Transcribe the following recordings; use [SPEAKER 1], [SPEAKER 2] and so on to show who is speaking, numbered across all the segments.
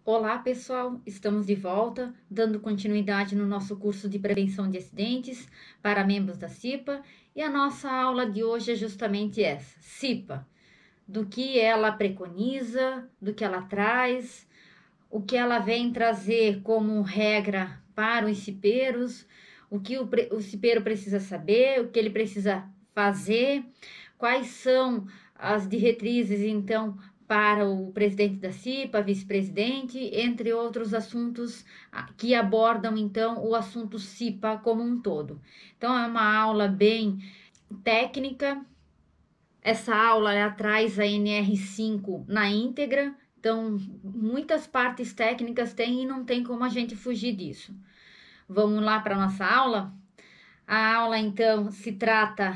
[SPEAKER 1] Olá, pessoal! Estamos de volta, dando continuidade no nosso curso de prevenção de acidentes para membros da CIPA, e a nossa aula de hoje é justamente essa, CIPA, do que ela preconiza, do que ela traz, o que ela vem trazer como regra para os cipeiros, o que o cipeiro precisa saber, o que ele precisa fazer, quais são as diretrizes, então, para o presidente da CIPA, vice-presidente, entre outros assuntos que abordam, então, o assunto CIPA como um todo. Então, é uma aula bem técnica. Essa aula ela traz a NR5 na íntegra, então muitas partes técnicas tem e não tem como a gente fugir disso. Vamos lá para nossa aula? A aula, então, se trata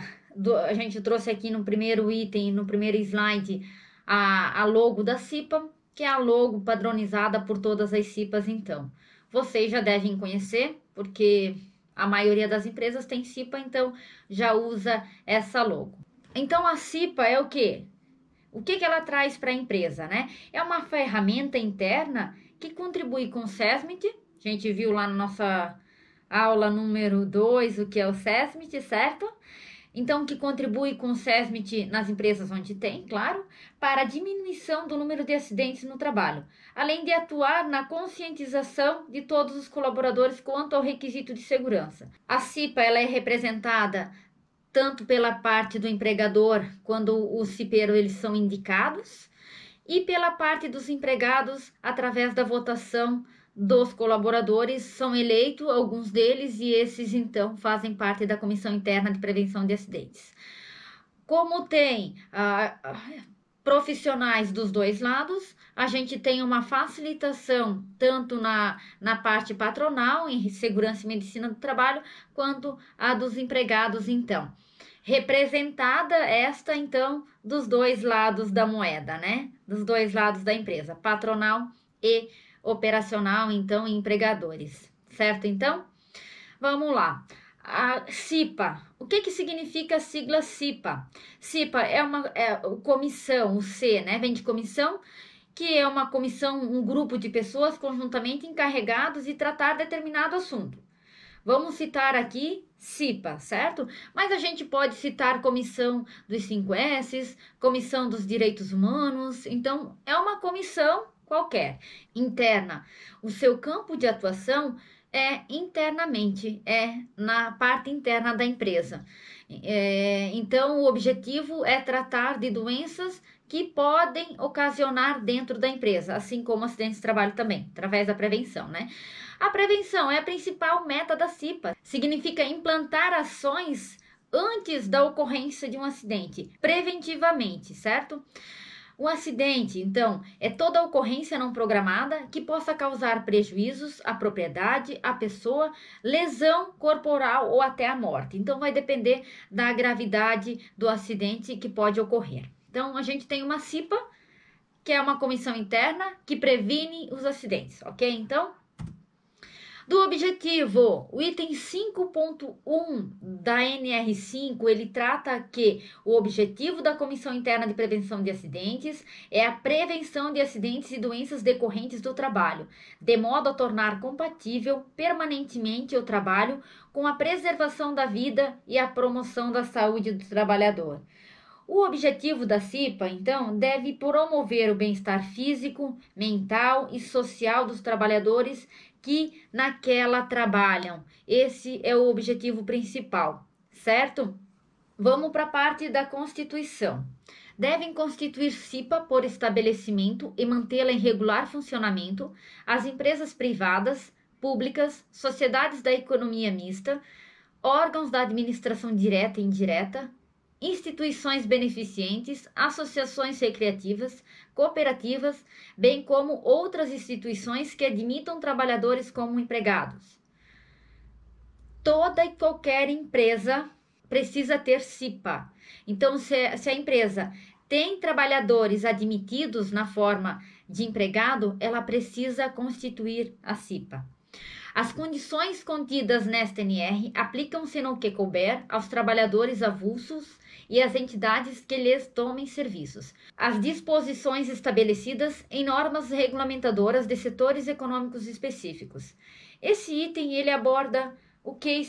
[SPEAKER 1] a gente trouxe aqui no primeiro item, no primeiro slide, a logo da CIPA, que é a logo padronizada por todas as CIPAs, então. Vocês já devem conhecer, porque a maioria das empresas tem CIPA, então já usa essa logo. Então, a CIPA é o quê? O que ela traz para a empresa, né? É uma ferramenta interna que contribui com o SESMIT. A gente viu lá na nossa aula número 2 o que é o SESMIT, certo? Então, que contribui com o SESMIT nas empresas onde tem, claro, para a diminuição do número de acidentes no trabalho, além de atuar na conscientização de todos os colaboradores quanto ao requisito de segurança. A CIPA ela é representada tanto pela parte do empregador, quando os cipeiros eles são indicados, e pela parte dos empregados, através da votação dos colaboradores, são eleitos alguns deles e esses então fazem parte da Comissão Interna de Prevenção de Acidentes. Como tem profissionais dos dois lados, a gente tem uma facilitação tanto na parte patronal, em segurança e medicina do trabalho, quanto a dos empregados, então. Representada esta, então, dos dois lados da moeda, né? Dos dois lados da empresa, patronal e operacional, então, e empregadores. Certo, então? Vamos lá. A CIPA. O que significa a sigla CIPA? CIPA é uma comissão, o C, né? Vem de comissão, que é uma comissão, um grupo de pessoas conjuntamente encarregados de tratar determinado assunto. Vamos citar aqui CIPA, certo? Mas a gente pode citar Comissão dos 5S, Comissão dos Direitos Humanos. Então, é uma comissão qualquer, interna. O seu campo de atuação é internamente, é na parte interna da empresa. Então, o objetivo é tratar de doenças que podem ocasionar dentro da empresa, assim como acidentes de trabalho também, através da prevenção, né? A prevenção é a principal meta da CIPA. Significa implantar ações antes da ocorrência de um acidente, preventivamente, certo? Um acidente, então, é toda ocorrência não programada que possa causar prejuízos à propriedade, à pessoa, lesão corporal ou até a morte. Então, vai depender da gravidade do acidente que pode ocorrer. Então, a gente tem uma CIPA, que é uma comissão interna que previne os acidentes, ok? Então, do objetivo, o item 5.1 da NR5, ele trata que o objetivo da Comissão Interna de Prevenção de Acidentes é a prevenção de acidentes e doenças decorrentes do trabalho, de modo a tornar compatível permanentemente o trabalho com a preservação da vida e a promoção da saúde do trabalhador. O objetivo da CIPA, então, deve promover o bem-estar físico, mental e social dos trabalhadores que naquela trabalham. Esse é o objetivo principal, certo? Vamos para a parte da Constituição. Devem constituir CIPA por estabelecimento e mantê-la em regular funcionamento as empresas privadas, públicas, sociedades da economia mista, órgãos da administração direta e indireta, instituições beneficentes, associações recreativas, cooperativas, bem como outras instituições que admitam trabalhadores como empregados. Toda e qualquer empresa precisa ter CIPA. Então, se a empresa tem trabalhadores admitidos na forma de empregado, ela precisa constituir a CIPA. As condições contidas nesta NR aplicam-se no que couber aos trabalhadores avulsos e às entidades que lhes tomem serviços. As disposições estabelecidas em normas regulamentadoras de setores econômicos específicos. Esse item ele aborda o que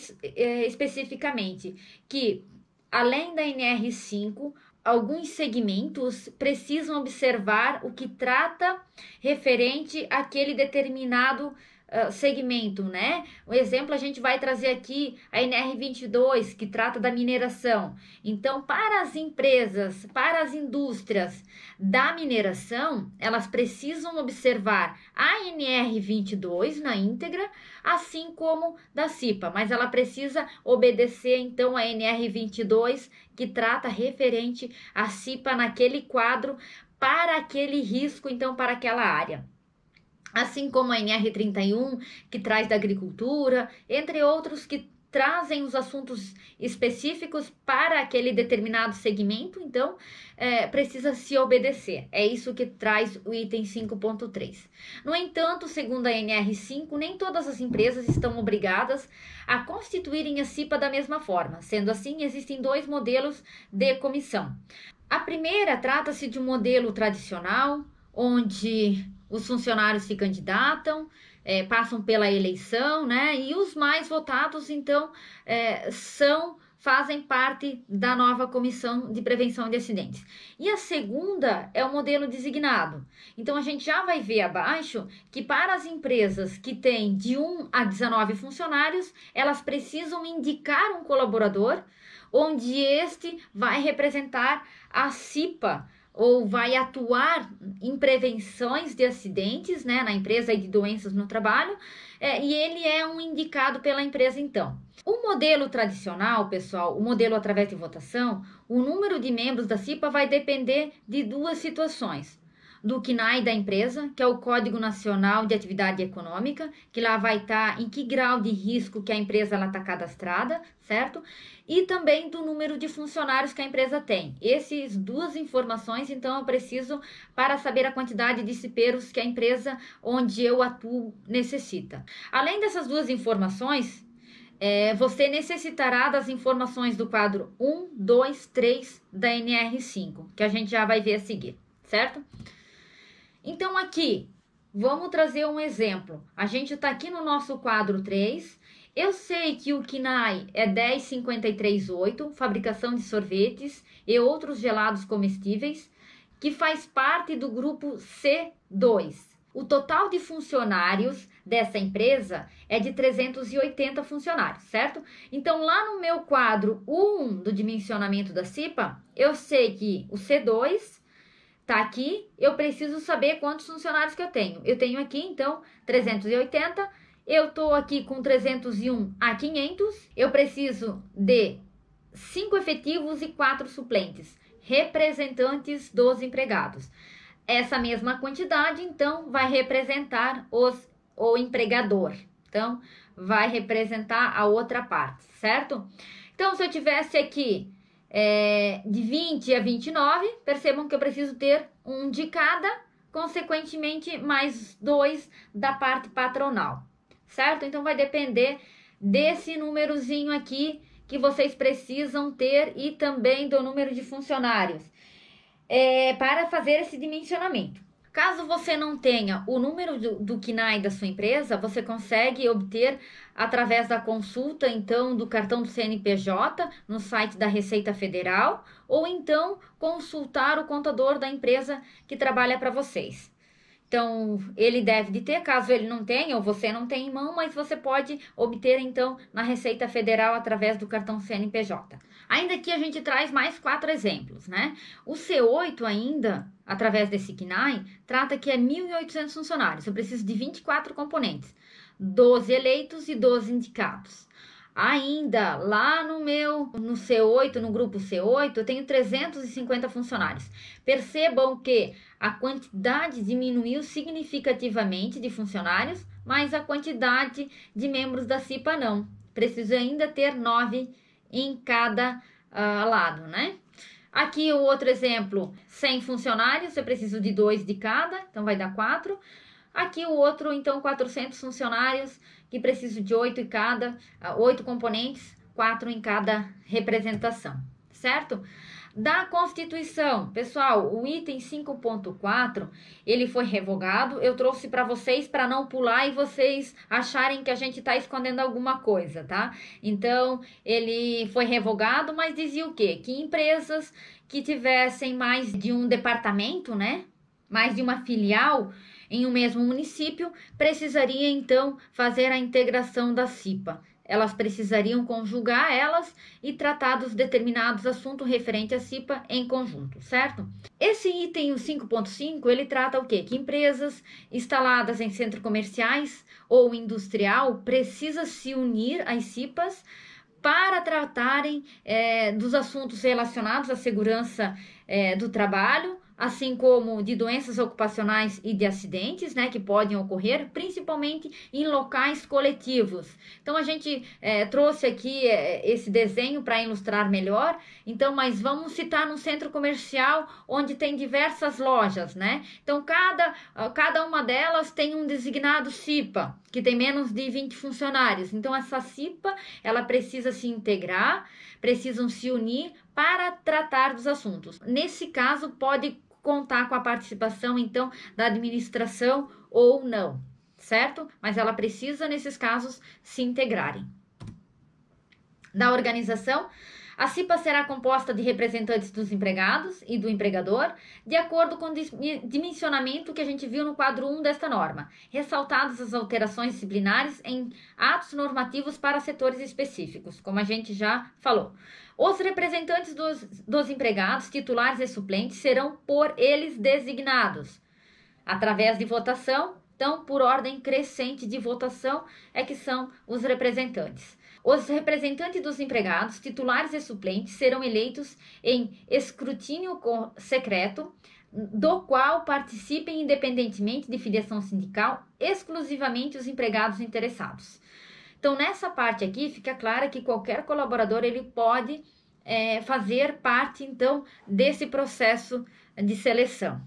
[SPEAKER 1] especificamente? Que além da NR5, alguns segmentos precisam observar o que trata referente àquele determinado segmento, né? O exemplo a gente vai trazer aqui a NR22, que trata da mineração. Então, para as empresas, para as indústrias da mineração, elas precisam observar a NR22 na íntegra, assim como da CIPA, mas ela precisa obedecer então a NR22, que trata referente à CIPA naquele quadro, para aquele risco, então, para aquela área. Assim como a NR31, que traz da agricultura, entre outros que trazem os assuntos específicos para aquele determinado segmento, então precisa se obedecer. É isso que traz o item 5.3. No entanto, segundo a NR5, nem todas as empresas estão obrigadas a constituírem a CIPA da mesma forma. Sendo assim, existem dois modelos de comissão. A primeira trata-se de um modelo tradicional, onde os funcionários se candidatam, passam pela eleição, né? E os mais votados, então, fazem parte da nova Comissão de Prevenção de Acidentes. E a segunda é o modelo designado. Então, a gente já vai ver abaixo que para as empresas que têm de 1 a 19 funcionários, elas precisam indicar um colaborador, onde este vai representar a CIPA, ou vai atuar em prevenções de acidentes, né, na empresa e de doenças no trabalho, e ele é um indicado pela empresa então. O modelo tradicional, pessoal, o modelo através de votação, o número de membros da CIPA vai depender de duas situações. Do CNAE da empresa, que é o Código Nacional de Atividade Econômica, que lá vai estar em que grau de risco que a empresa está cadastrada, certo? E também do número de funcionários que a empresa tem. Essas duas informações, então, eu preciso para saber a quantidade de cipeiros que a empresa onde eu atuo necessita. Além dessas duas informações, você necessitará das informações do quadro 1, 2, 3 da NR5, que a gente já vai ver a seguir, certo? Então, aqui, vamos trazer um exemplo. A gente está aqui no nosso quadro 3. Eu sei que o CNAE é 10538, fabricação de sorvetes e outros gelados comestíveis, que faz parte do grupo C2. O total de funcionários dessa empresa é de 380 funcionários, certo? Então, lá no meu quadro 1 do dimensionamento da CIPA, eu sei que o C2 tá aqui, eu preciso saber quantos funcionários que eu tenho. Eu tenho aqui, então, 380. Eu tô aqui com 301 a 500. Eu preciso de 5 efetivos e 4 suplentes, representantes dos empregados. Essa mesma quantidade, então, vai representar o empregador. Então, vai representar a outra parte, certo? Então, se eu tivesse aqui de 20 a 29, percebam que eu preciso ter um de cada, consequentemente mais 2 da parte patronal, certo? Então vai depender desse númerozinho aqui que vocês precisam ter e também do número de funcionários para fazer esse dimensionamento. Caso você não tenha o número do CNAE da sua empresa, você consegue obter através da consulta, então, do cartão do CNPJ no site da Receita Federal, ou então consultar o contador da empresa que trabalha para vocês. Então, ele deve de ter, caso ele não tenha ou você não tenha em mão, mas você pode obter, então, na Receita Federal através do cartão CNPJ. Ainda aqui a gente traz mais 4 exemplos, né? O C8 ainda, através desse CNAE, trata que é 1.800 funcionários. Eu preciso de 24 componentes, 12 eleitos e 12 indicados. Ainda lá no C8, no grupo C8, eu tenho 350 funcionários. Percebam que a quantidade diminuiu significativamente de funcionários, mas a quantidade de membros da CIPA não. Preciso ainda ter 9 em cada lado, né? Aqui o outro exemplo, 100 funcionários, eu preciso de 2 de cada, então vai dar 4. Aqui o outro, então, 400 funcionários, que precisam de 8 componentes, 4 em cada representação, certo? Da Constituição, pessoal, o item 5.4, ele foi revogado. Eu trouxe para vocês para não pular e vocês acharem que a gente está escondendo alguma coisa, tá? Então, ele foi revogado, mas dizia o quê? Que empresas que tivessem mais de um departamento, né? Mais de uma filial em um mesmo município, precisaria então fazer a integração da CIPA. Elas precisariam conjugar elas e tratar dos determinados assuntos referentes à CIPA em conjunto, certo? Esse item 5.5, ele trata o quê? Que empresas instaladas em centros comerciais ou industrial precisam se unir às CIPAs para tratarem dos assuntos relacionados à segurança do trabalho, assim como de doenças ocupacionais e de acidentes, né, que podem ocorrer, principalmente em locais coletivos. Então, a gente trouxe aqui esse desenho para ilustrar melhor. Então, mas vamos citar num centro comercial onde tem diversas lojas, né? Então, cada uma delas tem um designado CIPA, que tem menos de 20 funcionários. Então, essa CIPA, ela precisa se integrar, precisam se unir para tratar dos assuntos. Nesse caso, pode contar com a participação, então, da administração ou não, certo? Mas ela precisa, nesses casos, se integrarem. Da organização, a CIPA será composta de representantes dos empregados e do empregador, de acordo com o dimensionamento que a gente viu no quadro 1 desta norma, ressaltadas as alterações disciplinares em atos normativos para setores específicos, como a gente já falou. Os representantes dos empregados, titulares e suplentes serão por eles designados, através de votação. Então, por ordem crescente de votação é que são os representantes. Os representantes dos empregados, titulares e suplentes, serão eleitos em escrutínio secreto, do qual participem, independentemente de filiação sindical, exclusivamente os empregados interessados. Então, nessa parte aqui, fica claro que qualquer colaborador ele pode fazer parte, então, desse processo de seleção.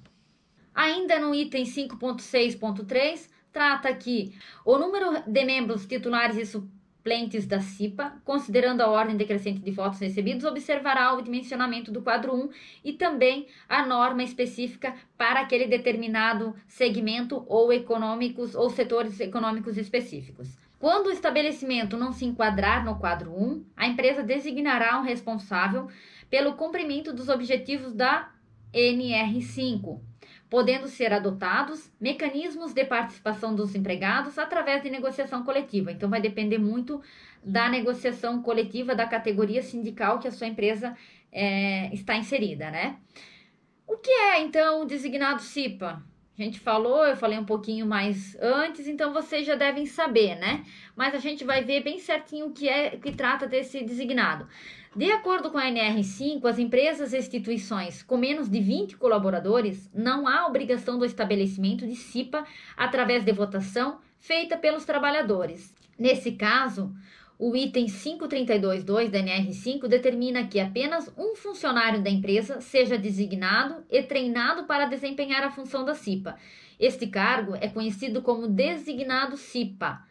[SPEAKER 1] Ainda no item 5.6.3, trata que o número de membros titulares e suplentes da CIPA, considerando a ordem decrescente de votos recebidos, observará o dimensionamento do quadro 1 e também a norma específica para aquele determinado segmento ou econômicos ou setores econômicos específicos. Quando o estabelecimento não se enquadrar no quadro 1, a empresa designará um responsável pelo cumprimento dos objetivos da NR5, podendo ser adotados mecanismos de participação dos empregados através de negociação coletiva. Então, vai depender muito da negociação coletiva da categoria sindical que a sua empresa está inserida, né? O que é, então, o designado CIPA? A gente falou, eu falei um pouquinho mais antes, então vocês já devem saber, né? Mas a gente vai ver bem certinho o que trata desse designado. De acordo com a NR5, as empresas e instituições com menos de 20 colaboradores não há obrigação do estabelecimento de CIPA através de votação feita pelos trabalhadores. Nesse caso, o item 532.2 da NR5 determina que apenas um funcionário da empresa seja designado e treinado para desempenhar a função da CIPA. Este cargo é conhecido como designado CIPA.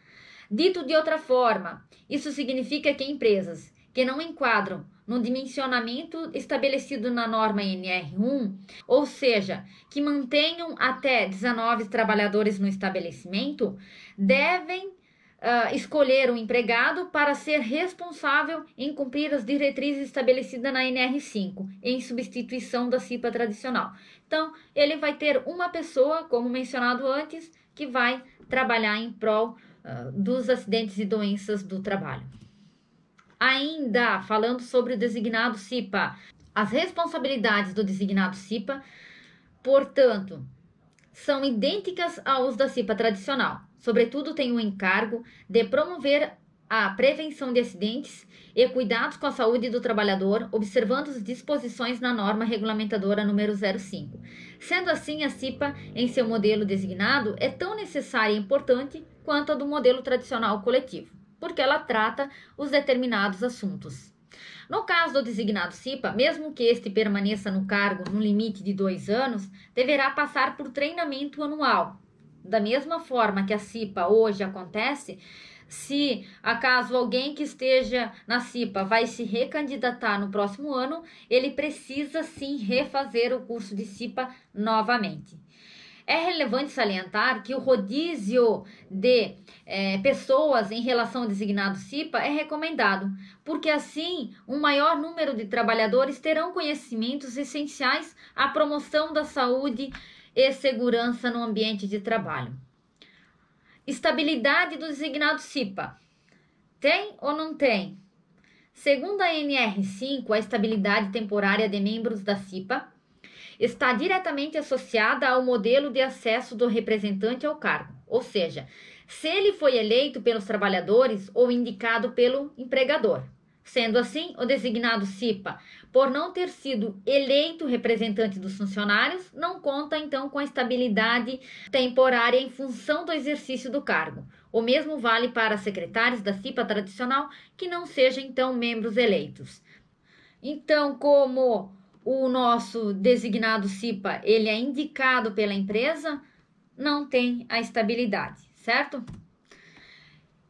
[SPEAKER 1] Dito de outra forma, isso significa que empresas que não enquadram no dimensionamento estabelecido na norma NR1, ou seja, que mantenham até 19 trabalhadores no estabelecimento, devem escolher um empregado para ser responsável em cumprir as diretrizes estabelecidas na NR5, em substituição da CIPA tradicional. Então, ele vai ter uma pessoa, como mencionado antes, que vai trabalhar em prol dos acidentes e doenças do trabalho. Ainda falando sobre o designado CIPA, as responsabilidades do designado CIPA, portanto, são idênticas aos da CIPA tradicional. Sobretudo, tem o encargo de promover a prevenção de acidentes e cuidados com a saúde do trabalhador, observando as disposições na norma regulamentadora número 05. Sendo assim, a CIPA, em seu modelo designado, é tão necessária e importante quanto a do modelo tradicional coletivo, porque ela trata os determinados assuntos. No caso do designado CIPA, mesmo que este permaneça no cargo no limite de 2 anos, deverá passar por treinamento anual. da mesma forma que a CIPA hoje acontece, se acaso alguém que esteja na CIPA vai se recandidatar no próximo ano, ele precisa sim refazer o curso de CIPA novamente. É relevante salientar que o rodízio de pessoas em relação ao designado CIPA é recomendado, porque assim um maior número de trabalhadores terão conhecimentos essenciais à promoção da saúde e segurança no ambiente de trabalho. Estabilidade do designado CIPA. Tem ou não tem? Segundo a NR5, a estabilidade temporária de membros da CIPA está diretamente associada ao modelo de acesso do representante ao cargo, ou seja, se ele foi eleito pelos trabalhadores ou indicado pelo empregador. Sendo assim, o designado CIPA, por não ter sido eleito representante dos funcionários, não conta então com a estabilidade temporária em função do exercício do cargo. O mesmo vale para secretários da CIPA tradicional que não sejam então membros eleitos. Então, como o nosso designado CIPA, ele é indicado pela empresa, não tem a estabilidade, certo?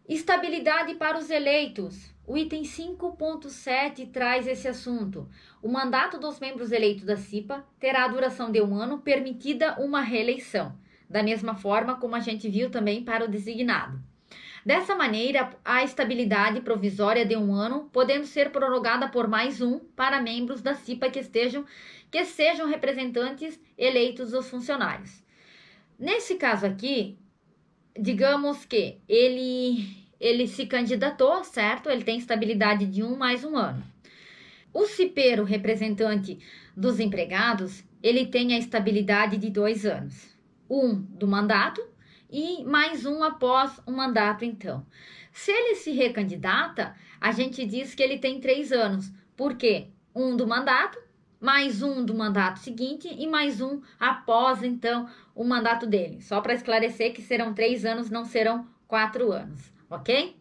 [SPEAKER 1] Estabilidade para os eleitos. O item 5.7 traz esse assunto. O mandato dos membros eleitos da CIPA terá a duração de 1 ano, permitida uma reeleição, da mesma forma como a gente viu também para o designado. Dessa maneira, a estabilidade provisória de 1 ano, podendo ser prorrogada por mais um para membros da CIPA que sejam representantes eleitos dos funcionários. Nesse caso aqui, digamos que ele se candidatou, certo? Ele tem estabilidade de 1 mais 1 ano. O cipeiro, representante dos empregados, ele tem a estabilidade de 2 anos. 1 do mandato e mais 1 após o mandato, então. Se ele se recandidata, a gente diz que ele tem 3 anos. Por quê? 1 do mandato, mais 1 do mandato seguinte e mais 1 após, então, o mandato dele. Só para esclarecer que serão 3 anos, não serão 4 anos, ok?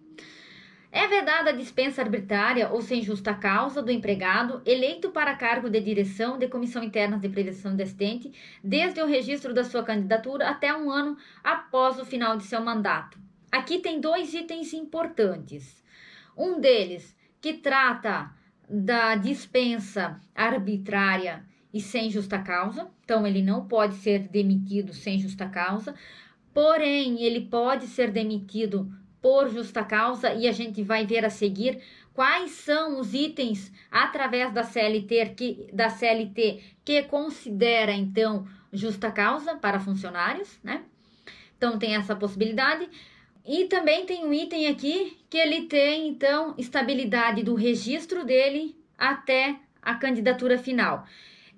[SPEAKER 1] É vedada a dispensa arbitrária ou sem justa causa do empregado eleito para cargo de direção de comissão interna de prevenção de acidente desde o registro da sua candidatura até 1 ano após o final de seu mandato. Aqui tem 2 itens importantes. Um deles que trata da dispensa arbitrária e sem justa causa. Então, ele não pode ser demitido sem justa causa, porém, ele pode ser demitido por justa causa e a gente vai ver a seguir quais são os itens através da CLT que considera, então, justa causa para funcionários, né? Então, tem essa possibilidade. E também tem um item aqui que ele tem, então, estabilidade do registro dele até a candidatura final.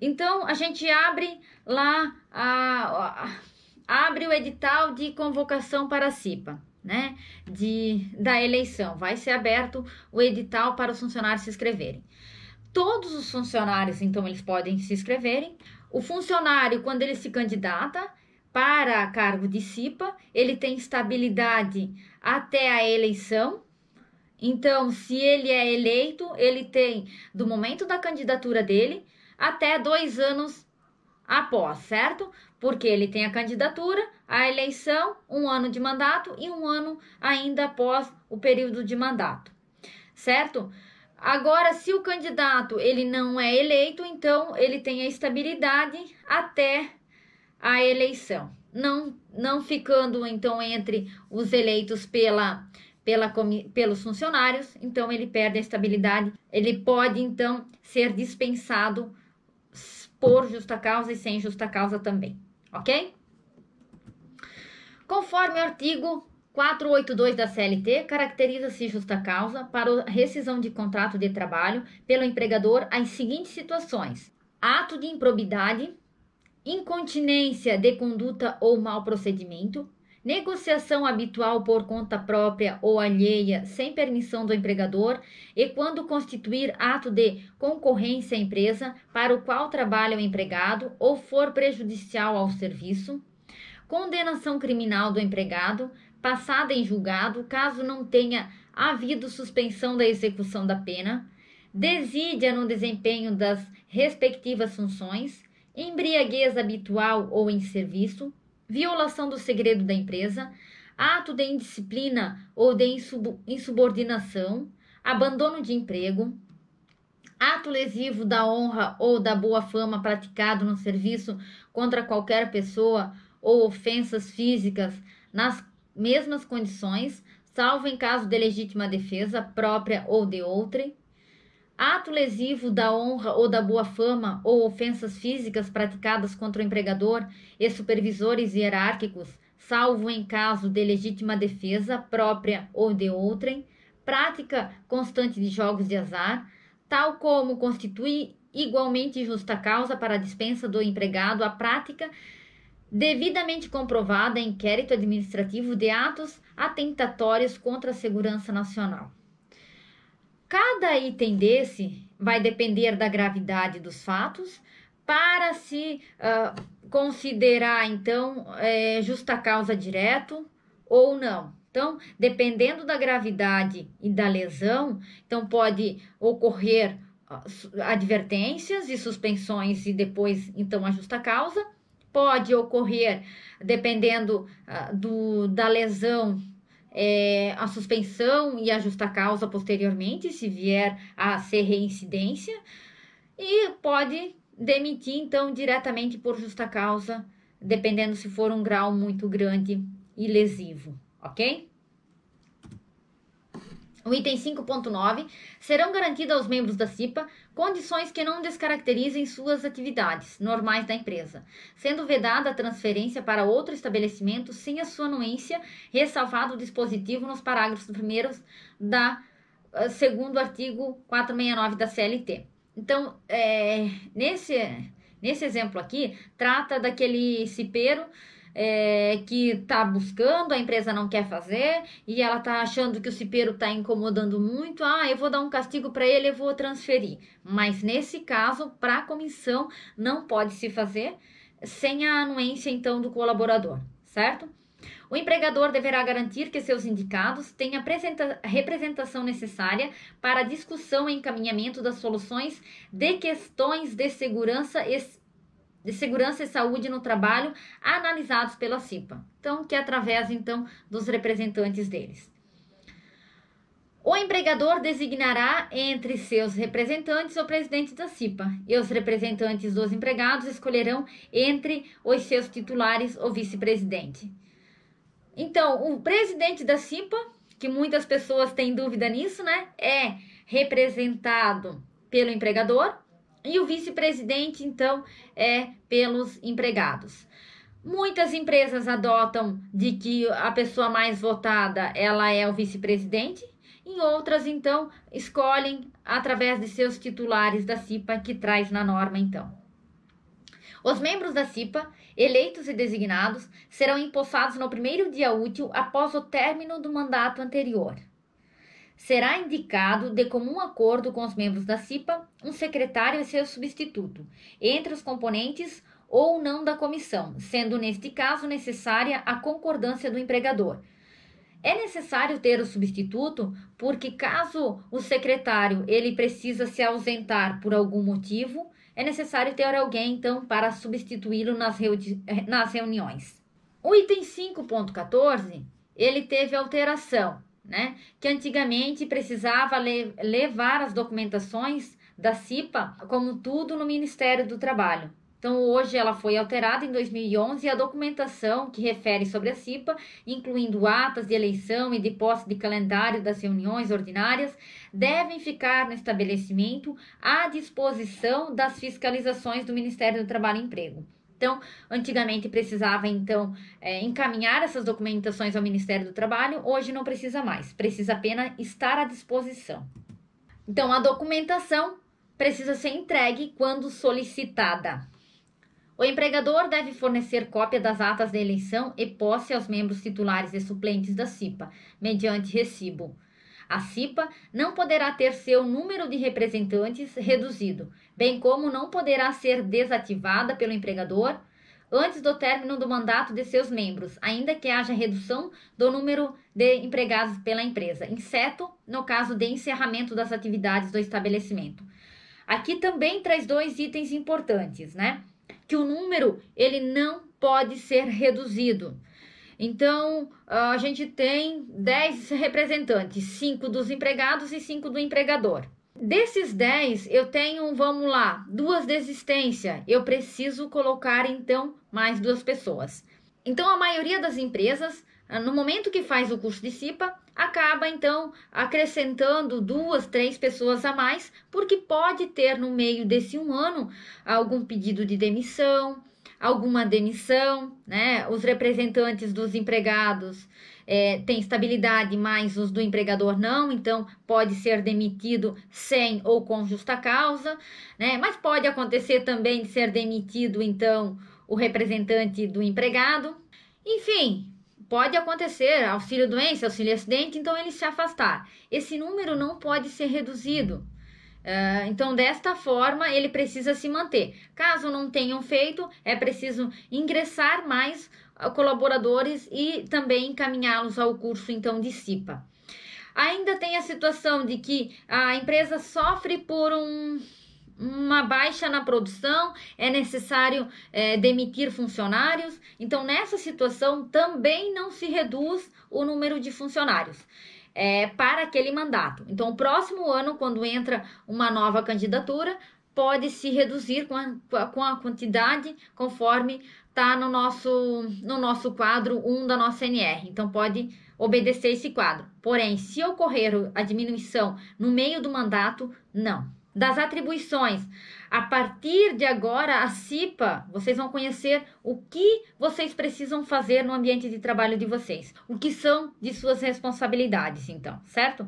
[SPEAKER 1] Então, a gente abre lá, abre o edital de convocação para a CIPA, né? Da eleição. Vai ser aberto o edital para os funcionários se inscreverem. Todos os funcionários, então, eles podem se inscreverem. O funcionário, quando ele se candidata para cargo de CIPA, ele tem estabilidade até a eleição. Então, se ele é eleito, ele tem do momento da candidatura dele até 2 anos após, certo? Porque ele tem a candidatura, a eleição, 1 ano de mandato e 1 ano ainda após o período de mandato, certo? Agora, se o candidato ele não é eleito, então ele tem a estabilidade até a eleição, não ficando então entre os eleitos pelos funcionários, então ele perde a estabilidade, ele pode então ser dispensado por justa causa e sem justa causa também, ok? Conforme o artigo 482 da CLT, caracteriza-se justa causa para a rescisão de contrato de trabalho pelo empregador as seguintes situações: ato de improbidade, incontinência de conduta ou mau procedimento, negociação habitual por conta própria ou alheia sem permissão do empregador e quando constituir ato de concorrência à empresa para o qual trabalha o empregado ou for prejudicial ao serviço, condenação criminal do empregado passada em julgado caso não tenha havido suspensão da execução da pena, desídia no desempenho das respectivas funções, embriaguez habitual ou em serviço, violação do segredo da empresa, ato de indisciplina ou de insubordinação, abandono de emprego, ato lesivo da honra ou da boa fama praticado no serviço contra qualquer pessoa ou ofensas físicas nas mesmas condições, salvo em caso de legítima defesa própria ou de outrem, ato lesivo da honra ou da boa fama ou ofensas físicas praticadas contra o empregador e supervisores hierárquicos, salvo em caso de legítima defesa própria ou de outrem, prática constante de jogos de azar, tal como constitui igualmente justa causa para a dispensa do empregado a prática devidamente comprovada em inquérito administrativo de atos atentatórios contra a segurança nacional. Cada item desse vai depender da gravidade dos fatos para se considerar, então, justa causa direto ou não. Então, dependendo da gravidade e da lesão, então pode ocorrer advertências e suspensões e depois, então, a justa causa. Pode ocorrer, dependendo da lesão, a suspensão e a justa causa posteriormente, se vier a ser reincidência, e pode demitir, então, diretamente por justa causa, dependendo se for um grau muito grande e lesivo, ok? O item 5.9, serão garantidas aos membros da CIPA condições que não descaracterizem suas atividades normais da empresa, sendo vedada a transferência para outro estabelecimento sem a sua anuência, ressalvado o dispositivo nos parágrafos primeiros da segundo artigo 469 da CLT. Então, nesse exemplo aqui, trata daquele cipeiro que está buscando, a empresa não quer fazer e ela está achando que o cipeiro está incomodando muito. Eu vou dar um castigo para ele, eu vou transferir. Mas nesse caso, para a comissão, não pode se fazer sem a anuência, então, do colaborador, certo? O empregador deverá garantir que seus indicados tenham a representação necessária para a discussão e encaminhamento das soluções de questões de segurança e saúde no trabalho analisados pela CIPA. Então, que é através, então, dos representantes deles. O empregador designará entre seus representantes o presidente da CIPA e os representantes dos empregados escolherão entre os seus titulares o vice-presidente. Então, o presidente da CIPA, que muitas pessoas têm dúvida nisso, né, é representado pelo empregador, e o vice-presidente, então, é pelos empregados. Muitas empresas adotam de que a pessoa mais votada, ela é o vice-presidente. Em outras, então, escolhem através de seus titulares da CIPA, que traz na norma, então. Os membros da CIPA, eleitos e designados, serão empossados no primeiro dia útil após o término do mandato anterior. Será indicado, de comum acordo com os membros da CIPA, um secretário e seu substituto, entre os componentes ou não da comissão, sendo neste caso necessária a concordância do empregador. É necessário ter o substituto porque caso o secretário ele precisa se ausentar por algum motivo, é necessário ter alguém então para substituí-lo nas reuniões. O item 5.14, ele teve alteração, né? Que antigamente precisava levar as documentações da CIPA, como tudo no Ministério do Trabalho. Então, hoje ela foi alterada em 2011 e a documentação que refere sobre a CIPA, incluindo atas de eleição e de posse de calendário das reuniões ordinárias, devem ficar no estabelecimento à disposição das fiscalizações do Ministério do Trabalho e Emprego. Então, antigamente precisava, então, encaminhar essas documentações ao Ministério do Trabalho, hoje não precisa mais, precisa apenas estar à disposição. Então, a documentação precisa ser entregue quando solicitada. O empregador deve fornecer cópia das atas da eleição e posse aos membros titulares e suplentes da CIPA, mediante recibo. A CIPA não poderá ter seu número de representantes reduzido, bem como não poderá ser desativada pelo empregador antes do término do mandato de seus membros, ainda que haja redução do número de empregados pela empresa, exceto no caso de encerramento das atividades do estabelecimento. Aqui também traz dois itens importantes, né? Que o número ele não pode ser reduzido. Então, a gente tem 10 representantes, 5 dos empregados e 5 do empregador. Desses 10, eu tenho, vamos lá, 2 desistências. Eu preciso colocar, então, mais 2 pessoas. Então, a maioria das empresas, no momento que faz o curso de CIPA, acaba, então, acrescentando 2, 3 pessoas a mais, porque pode ter, no meio desse 1 ano, algum pedido de demissão, alguma demissão, né? Os representantes dos empregados têm estabilidade, mas os do empregador não, então pode ser demitido sem ou com justa causa, né? Mas pode acontecer também de ser demitido, então, o representante do empregado. Enfim, pode acontecer auxílio-doença, auxílio-acidente, então ele se afastar. Esse número não pode ser reduzido. Então, desta forma, ele precisa se manter. Caso não tenham feito, é preciso ingressar mais colaboradores e também encaminhá-los ao curso, então, de CIPA. Ainda tem a situação de que a empresa sofre por uma baixa na produção, é necessário demitir funcionários. Então, nessa situação, também não se reduz o número de funcionários. Para aquele mandato. Então, o próximo ano, quando entra uma nova candidatura, pode se reduzir com a quantidade conforme está no nosso quadro 1 da nossa NR. Então, pode obedecer esse quadro. Porém, se ocorrer a diminuição no meio do mandato, não. Das atribuições, a partir de agora, a CIPA, vocês vão conhecer o que vocês precisam fazer no ambiente de trabalho de vocês, o que são de suas responsabilidades, então, certo?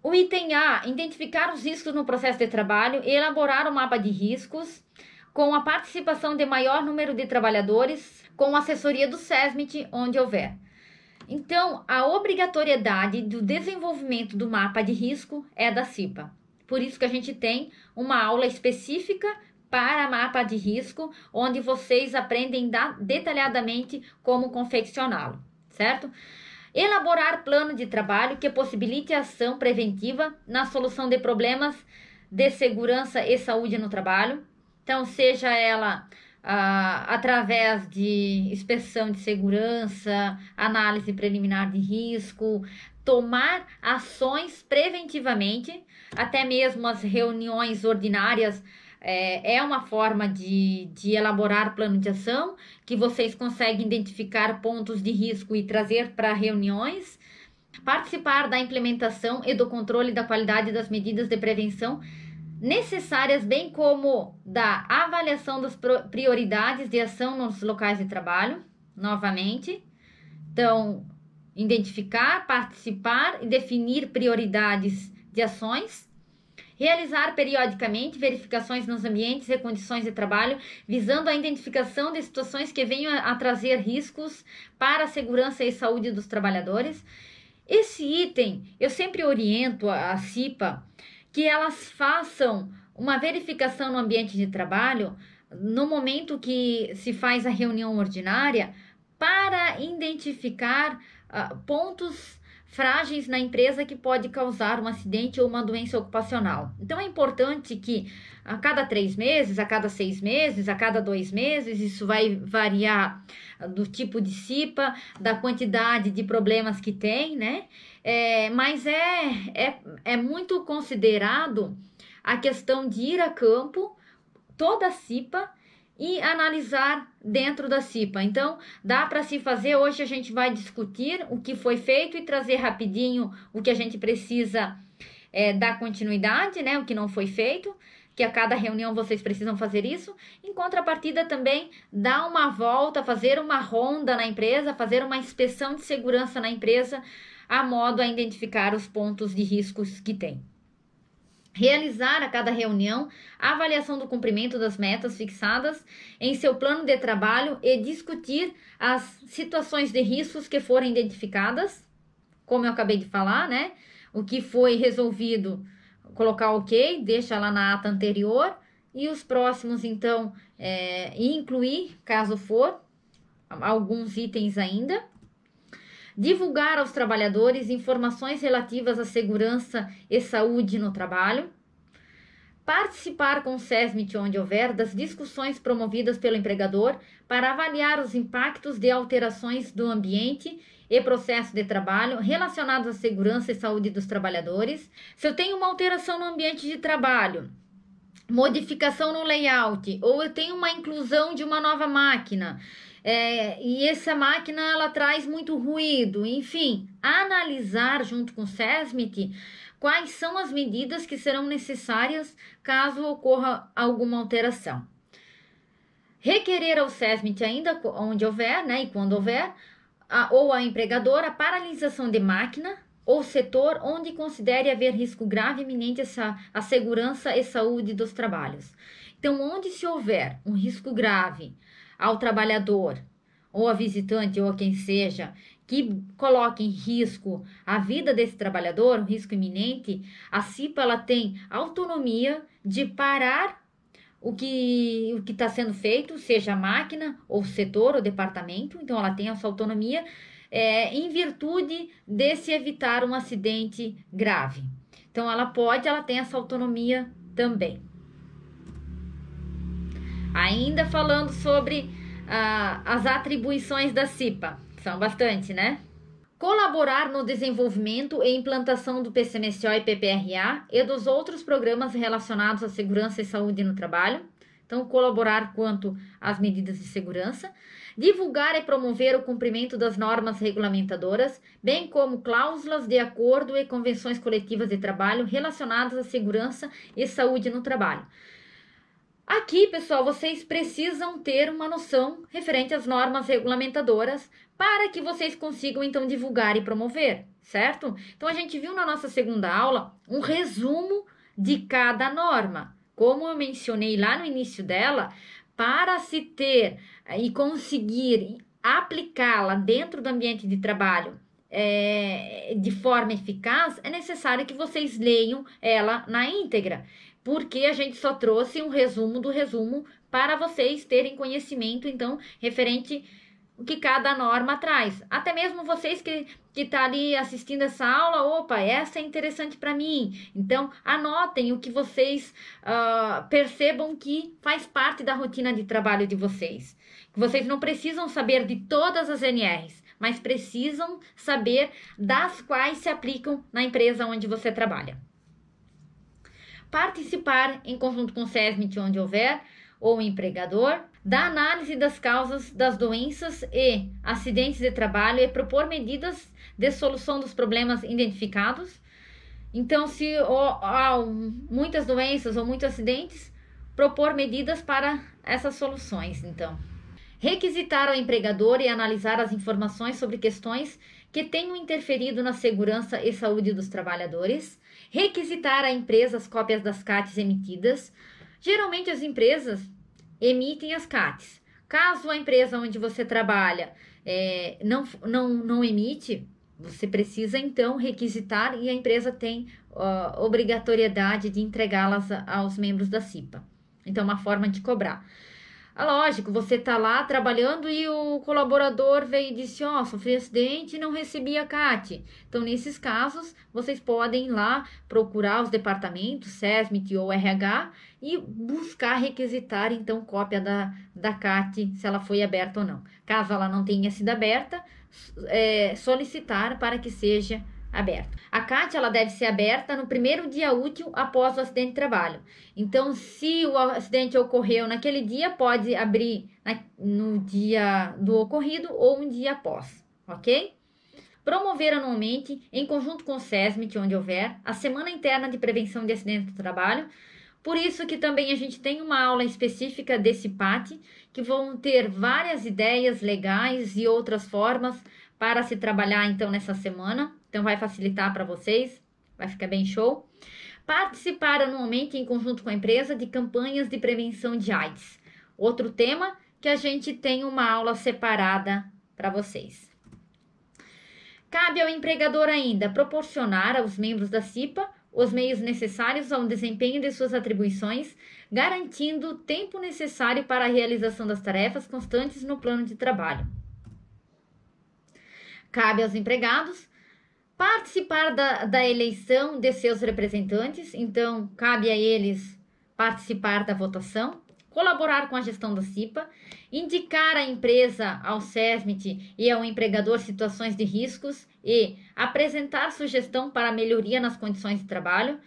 [SPEAKER 1] O item A, identificar os riscos no processo de trabalho e elaborar o mapa de riscos com a participação de maior número de trabalhadores, com assessoria do SESMIT, onde houver. Então, a obrigatoriedade do desenvolvimento do mapa de risco é da CIPA. Por isso que a gente tem uma aula específica para mapa de risco, onde vocês aprendem detalhadamente como confeccioná-lo, certo? Elaborar plano de trabalho que possibilite ação preventiva na solução de problemas de segurança e saúde no trabalho. Então, seja ela através de inspeção de segurança, análise preliminar de risco, tomar ações preventivamente, até mesmo as reuniões ordinárias é uma forma de elaborar plano de ação, que vocês conseguem identificar pontos de risco e trazer para reuniões, participar da implementação e do controle da qualidade das medidas de prevenção necessárias, bem como da avaliação das prioridades de ação nos locais de trabalho, novamente. Então, identificar, participar e definir prioridades de ações, realizar periodicamente verificações nos ambientes e condições de trabalho, visando a identificação de situações que venham a trazer riscos para a segurança e saúde dos trabalhadores. Esse item, eu sempre oriento a CIPA que elas façam uma verificação no ambiente de trabalho no momento que se faz a reunião ordinária para identificar pontos frágeis na empresa que pode causar um acidente ou uma doença ocupacional. Então, é importante que a cada 3 meses, a cada 6 meses, a cada 2 meses, isso vai variar do tipo de CIPA, da quantidade de problemas que tem, né? Mas é muito considerado a questão de ir a campo, toda a CIPA, e analisar dentro da CIPA. Então, dá para se fazer. Hoje a gente vai discutir o que foi feito e trazer rapidinho o que a gente precisa dar continuidade, né? O que não foi feito, que a cada reunião vocês precisam fazer isso. Em contrapartida também, dar uma volta, fazer uma ronda na empresa, fazer uma inspeção de segurança na empresa, a modo a identificar os pontos de riscos que tem. Realizar a cada reunião a avaliação do cumprimento das metas fixadas em seu plano de trabalho e discutir as situações de riscos que forem identificadas, como eu acabei de falar, né? O que foi resolvido, colocar ok, deixa lá na ata anterior, e os próximos, então, incluir, caso for, alguns itens ainda. Divulgar aos trabalhadores informações relativas à segurança e saúde no trabalho. Participar com o SESMIT, onde houver, das discussões promovidas pelo empregador para avaliar os impactos de alterações do ambiente e processo de trabalho relacionados à segurança e saúde dos trabalhadores. Se eu tenho uma alteração no ambiente de trabalho, modificação no layout, ou eu tenho uma inclusão de uma nova máquina, e essa máquina ela traz muito ruído, enfim, analisar junto com o SESMIT quais são as medidas que serão necessárias caso ocorra alguma alteração. Requerer ao SESMIT ainda onde houver, né, e quando houver, ou a empregadora, a paralisação de máquina ou setor onde considere haver risco grave iminente à segurança e saúde dos trabalhos. Então, onde se houver um risco grave ao trabalhador, ou a visitante, ou a quem seja, que coloque em risco a vida desse trabalhador, um risco iminente, a CIPA ela tem autonomia de parar o que está sendo feito, seja a máquina, ou setor, ou departamento. Então, ela tem essa autonomia em virtude de se evitar um acidente grave. Então, ela tem essa autonomia também. Ainda falando sobre as atribuições da CIPA, são bastante, né? Colaborar no desenvolvimento e implantação do PCMSO e PPRA e dos outros programas relacionados à segurança e saúde no trabalho. Então, colaborar quanto às medidas de segurança. Divulgar e promover o cumprimento das normas regulamentadoras, bem como cláusulas de acordo e convenções coletivas de trabalho relacionadas à segurança e saúde no trabalho. Aqui, pessoal, vocês precisam ter uma noção referente às normas regulamentadoras para que vocês consigam, então, divulgar e promover, certo? Então, a gente viu na nossa segunda aula um resumo de cada norma. Como eu mencionei lá no início dela, para se ter e conseguir aplicá-la dentro do ambiente de trabalho de forma eficaz, é necessário que vocês leiam ela na íntegra, porque a gente só trouxe um resumo do resumo para vocês terem conhecimento, então, referente o que cada norma traz. Até mesmo vocês que tá ali assistindo essa aula, opa, essa é interessante para mim. Então, anotem o que vocês percebam que faz parte da rotina de trabalho de vocês. Vocês não precisam saber de todas as NRs, mas precisam saber das quais se aplicam na empresa onde você trabalha. Participar em conjunto com o SESMIT onde houver, ou o empregador, da análise das causas das doenças e acidentes de trabalho e propor medidas de solução dos problemas identificados. Então, se há muitas doenças ou muitos acidentes, propor medidas para essas soluções, então. Requisitar ao empregador e analisar as informações sobre questões que tenham interferido na segurança e saúde dos trabalhadores. Requisitar à empresa as cópias das CATs emitidas. Geralmente as empresas emitem as CATs. Caso a empresa onde você trabalha não emite, você precisa então requisitar e a empresa tem obrigatoriedade de entregá-las aos membros da CIPA. Então, uma forma de cobrar. Lógico, você está lá trabalhando e o colaborador veio e disse, sofri acidente e não recebi a CAT. Então, nesses casos, vocês podem ir lá procurar os departamentos, SESMIT ou RH, e buscar requisitar, então, cópia da CAT, se ela foi aberta ou não. Caso ela não tenha sido aberta, solicitar para que seja aberto. A CAT ela deve ser aberta no primeiro dia útil após o acidente de trabalho. Então, se o acidente ocorreu naquele dia, pode abrir no dia do ocorrido ou um dia após, ok? Promover anualmente, em conjunto com o SESMIT, onde houver, a Semana Interna de Prevenção de Acidentes do Trabalho. Por isso que também a gente tem uma aula específica desse PAT, que vão ter várias ideias legais e outras formas para se trabalhar, então, nessa semana. Então, vai facilitar para vocês, vai ficar bem show. Participar anualmente, em conjunto com a empresa, de campanhas de prevenção de AIDS. Outro tema que a gente tem uma aula separada para vocês. Cabe ao empregador ainda proporcionar aos membros da CIPA os meios necessários ao desempenho de suas atribuições, garantindo o tempo necessário para a realização das tarefas constantes no plano de trabalho. Cabe aos empregados participar da eleição de seus representantes, então cabe a eles participar da votação, colaborar com a gestão da CIPA, indicar à empresa, ao SESMIT e ao empregador situações de riscos e apresentar sugestão para melhoria nas condições de trabalho.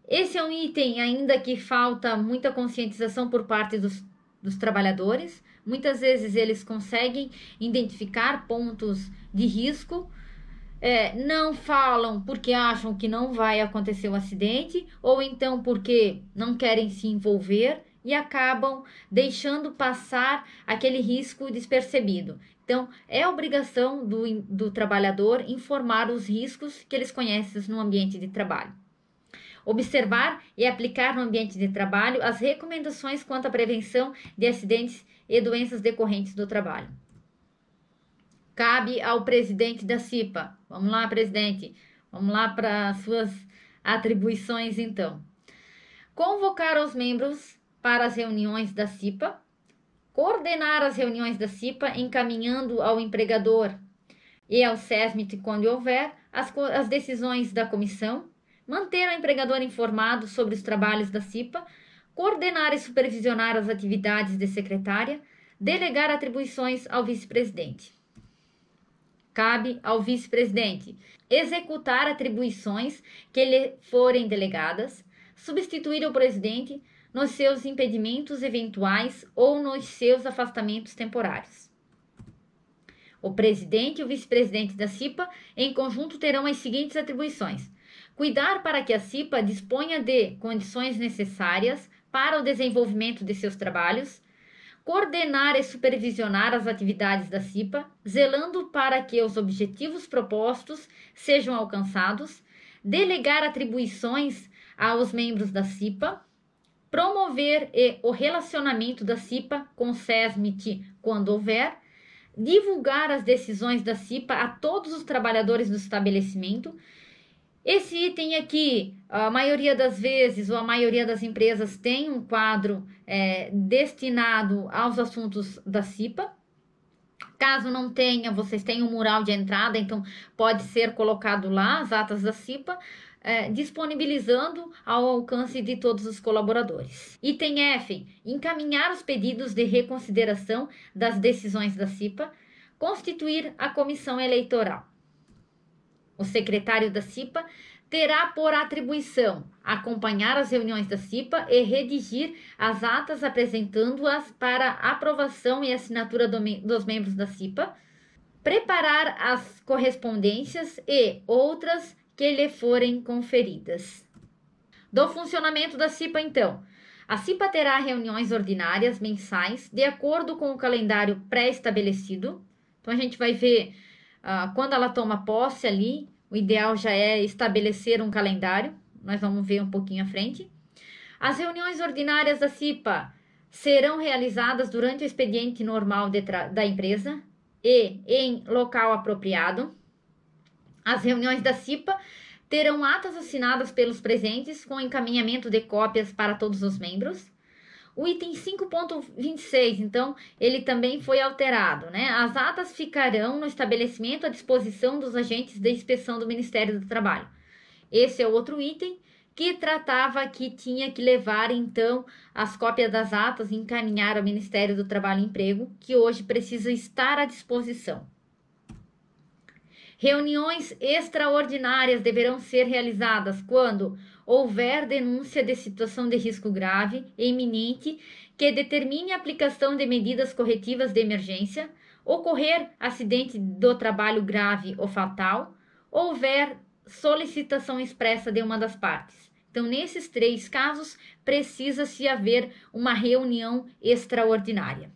[SPEAKER 1] Esse é um item ainda que falta muita conscientização por parte dos trabalhadores. Muitas vezes eles conseguem identificar pontos de risco, não falam porque acham que não vai acontecer o acidente, ou então porque não querem se envolver e acabam deixando passar aquele risco despercebido. Então, é obrigação do trabalhador informar os riscos que eles conhecem no ambiente de trabalho. Observar e aplicar no ambiente de trabalho as recomendações quanto à prevenção de acidentes e doenças decorrentes do trabalho. Cabe ao presidente da CIPA. Vamos lá, presidente. Vamos lá para as suas atribuições, então. Convocar os membros para as reuniões da CIPA. Coordenar as reuniões da CIPA, encaminhando ao empregador e ao SESMIT, quando houver, as decisões da comissão. Manter o empregador informado sobre os trabalhos da CIPA. Coordenar e supervisionar as atividades de secretária. Delegar atribuições ao vice-presidente. Cabe ao vice-presidente executar atribuições que lhe forem delegadas, substituir o presidente nos seus impedimentos eventuais ou nos seus afastamentos temporários. O presidente e o vice-presidente da CIPA, em conjunto, terão as seguintes atribuições: cuidar para que a CIPA disponha de condições necessárias para o desenvolvimento de seus trabalhos, coordenar e supervisionar as atividades da CIPA, zelando para que os objetivos propostos sejam alcançados, delegar atribuições aos membros da CIPA, promover o relacionamento da CIPA com o SESMIT quando houver, divulgar as decisões da CIPA a todos os trabalhadores do estabelecimento. Esse item aqui, a maioria das vezes, ou a maioria das empresas tem um quadro destinado aos assuntos da CIPA. Caso não tenha, vocês têm um mural de entrada, então pode ser colocado lá as atas da CIPA, disponibilizando ao alcance de todos os colaboradores. Item F, encaminhar os pedidos de reconsideração das decisões da CIPA, constituir a comissão eleitoral. O secretário da CIPA terá por atribuição acompanhar as reuniões da CIPA e redigir as atas apresentando-as para aprovação e assinatura dos membros da CIPA, preparar as correspondências e outras que lhe forem conferidas. Do funcionamento da CIPA, então. A CIPA terá reuniões ordinárias mensais de acordo com o calendário pré-estabelecido. Então, a gente vai ver quando ela toma posse ali, o ideal já é estabelecer um calendário. Nós vamos ver um pouquinho à frente. As reuniões ordinárias da CIPA serão realizadas durante o expediente normal da empresa e em local apropriado. As reuniões da CIPA terão atas assinadas pelos presentes com encaminhamento de cópias para todos os membros. O item 5.26, então, ele também foi alterado, né? As atas ficarão no estabelecimento à disposição dos agentes de inspeção do Ministério do Trabalho. Esse é outro item que tratava que tinha que levar, então, as cópias das atas e encaminhar ao Ministério do Trabalho e Emprego, que hoje precisa estar à disposição. Reuniões extraordinárias deverão ser realizadas quando houver denúncia de situação de risco grave e iminente que determine a aplicação de medidas corretivas de emergência, ocorrer acidente do trabalho grave ou fatal, houver solicitação expressa de uma das partes. Então, nesses 3 casos, precisa-se haver uma reunião extraordinária.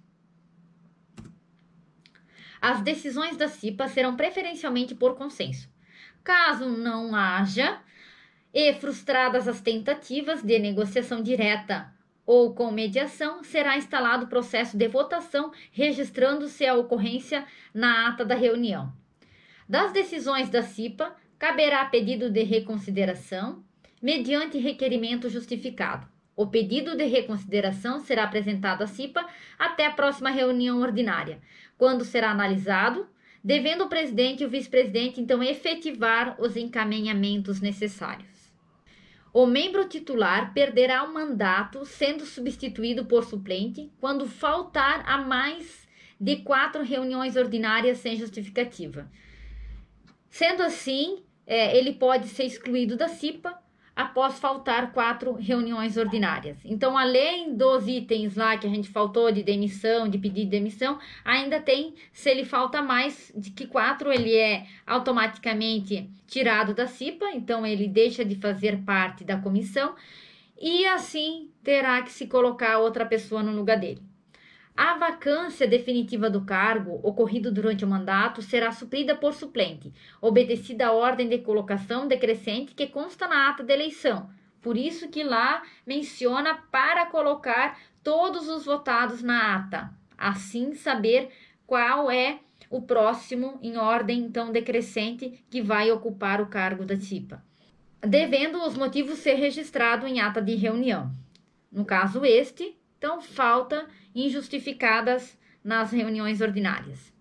[SPEAKER 1] As decisões da CIPA serão preferencialmente por consenso. Caso não haja, e frustradas as tentativas de negociação direta ou com mediação, será instalado o processo de votação, registrando-se a ocorrência na ata da reunião. Das decisões da CIPA, caberá pedido de reconsideração, mediante requerimento justificado. O pedido de reconsideração será apresentado à CIPA até a próxima reunião ordinária, quando será analisado, devendo o presidente e o vice-presidente, então, efetivar os encaminhamentos necessários. O membro titular perderá o mandato sendo substituído por suplente quando faltar a mais de 4 reuniões ordinárias sem justificativa. Sendo assim, ele pode ser excluído da CIPA após faltar 4 reuniões ordinárias. Então, além dos itens lá que a gente faltou de demissão, de pedido de demissão, ainda tem, se ele falta mais de que 4, ele é automaticamente tirado da CIPA, então ele deixa de fazer parte da comissão e assim terá que se colocar outra pessoa no lugar dele. A vacância definitiva do cargo, ocorrido durante o mandato, será suprida por suplente, obedecida a ordem de colocação decrescente que consta na ata de eleição. Por isso que lá menciona para colocar todos os votados na ata. Assim, saber qual é o próximo em ordem, então, decrescente que vai ocupar o cargo da CIPA. Devendo os motivos ser registrados em ata de reunião. No caso este, então, falta injustificadas nas reuniões ordinárias.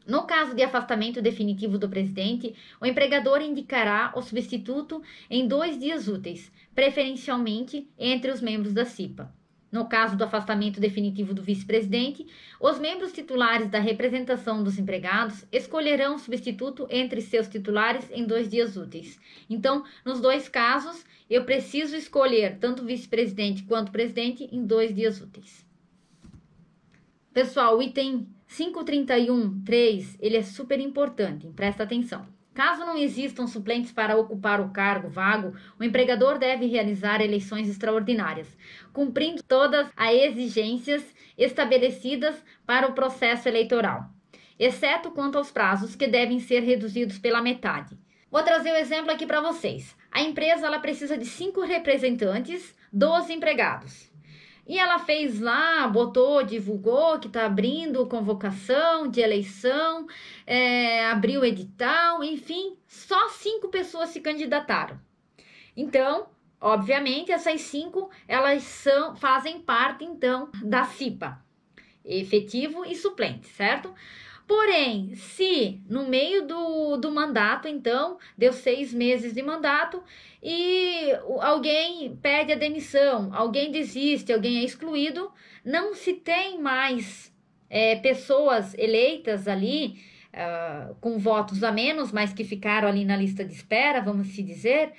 [SPEAKER 1] No caso de afastamento definitivo do presidente, o empregador indicará o substituto em 2 dias úteis, preferencialmente entre os membros da CIPA. No caso do afastamento definitivo do vice-presidente, os membros titulares da representação dos empregados escolherão o substituto entre seus titulares em 2 dias úteis. Então, nos 2 casos, eu preciso escolher tanto o vice-presidente quanto o presidente em 2 dias úteis. Pessoal, o item 531.3, ele é super importante, presta atenção. Caso não existam suplentes para ocupar o cargo vago, o empregador deve realizar eleições extraordinárias, cumprindo todas as exigências estabelecidas para o processo eleitoral, exceto quanto aos prazos, que devem ser reduzidos pela metade. Vou trazer um exemplo aqui para vocês. A empresa ela precisa de 5 representantes dos empregados. E ela fez lá, divulgou que está abrindo convocação de eleição, abriu edital, enfim, só 5 pessoas se candidataram. Então, obviamente, essas 5, elas fazem parte, então, da CIPA, efetivo e suplente, certo? Porém, se no meio do mandato, então, deu 6 meses de mandato e alguém pede a demissão, alguém desiste, alguém é excluído, não se tem mais pessoas eleitas ali com votos a menos, mas que ficaram ali na lista de espera, vamos se dizer,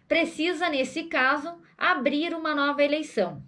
[SPEAKER 1] precisa, nesse caso, abrir uma nova eleição.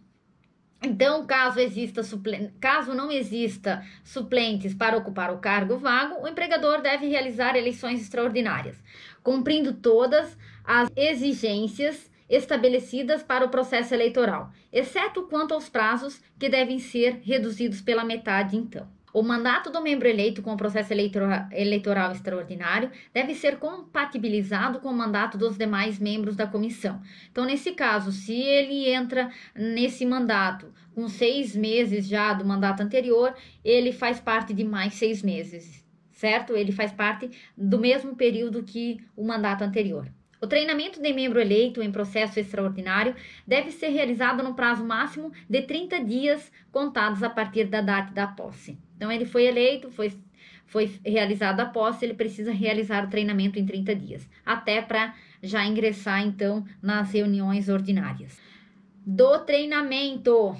[SPEAKER 1] Então, caso não exista suplentes para ocupar o cargo vago, o empregador deve realizar eleições extraordinárias, cumprindo todas as exigências estabelecidas para o processo eleitoral, exceto quanto aos prazos, que devem ser reduzidos pela metade, então. O mandato do membro eleito com o processo eleitoral extraordinário deve ser compatibilizado com o mandato dos demais membros da comissão. Então, nesse caso, se ele entra nesse mandato com 6 meses já do mandato anterior, ele faz parte de mais 6 meses, certo? Ele faz parte do mesmo período que o mandato anterior. O treinamento de membro eleito em processo extraordinário deve ser realizado no prazo máximo de 30 dias contados a partir da data da posse. Então, ele foi eleito, foi realizada a posse, ele precisa realizar o treinamento em 30 dias, até para já ingressar, então, nas reuniões ordinárias. Do treinamento.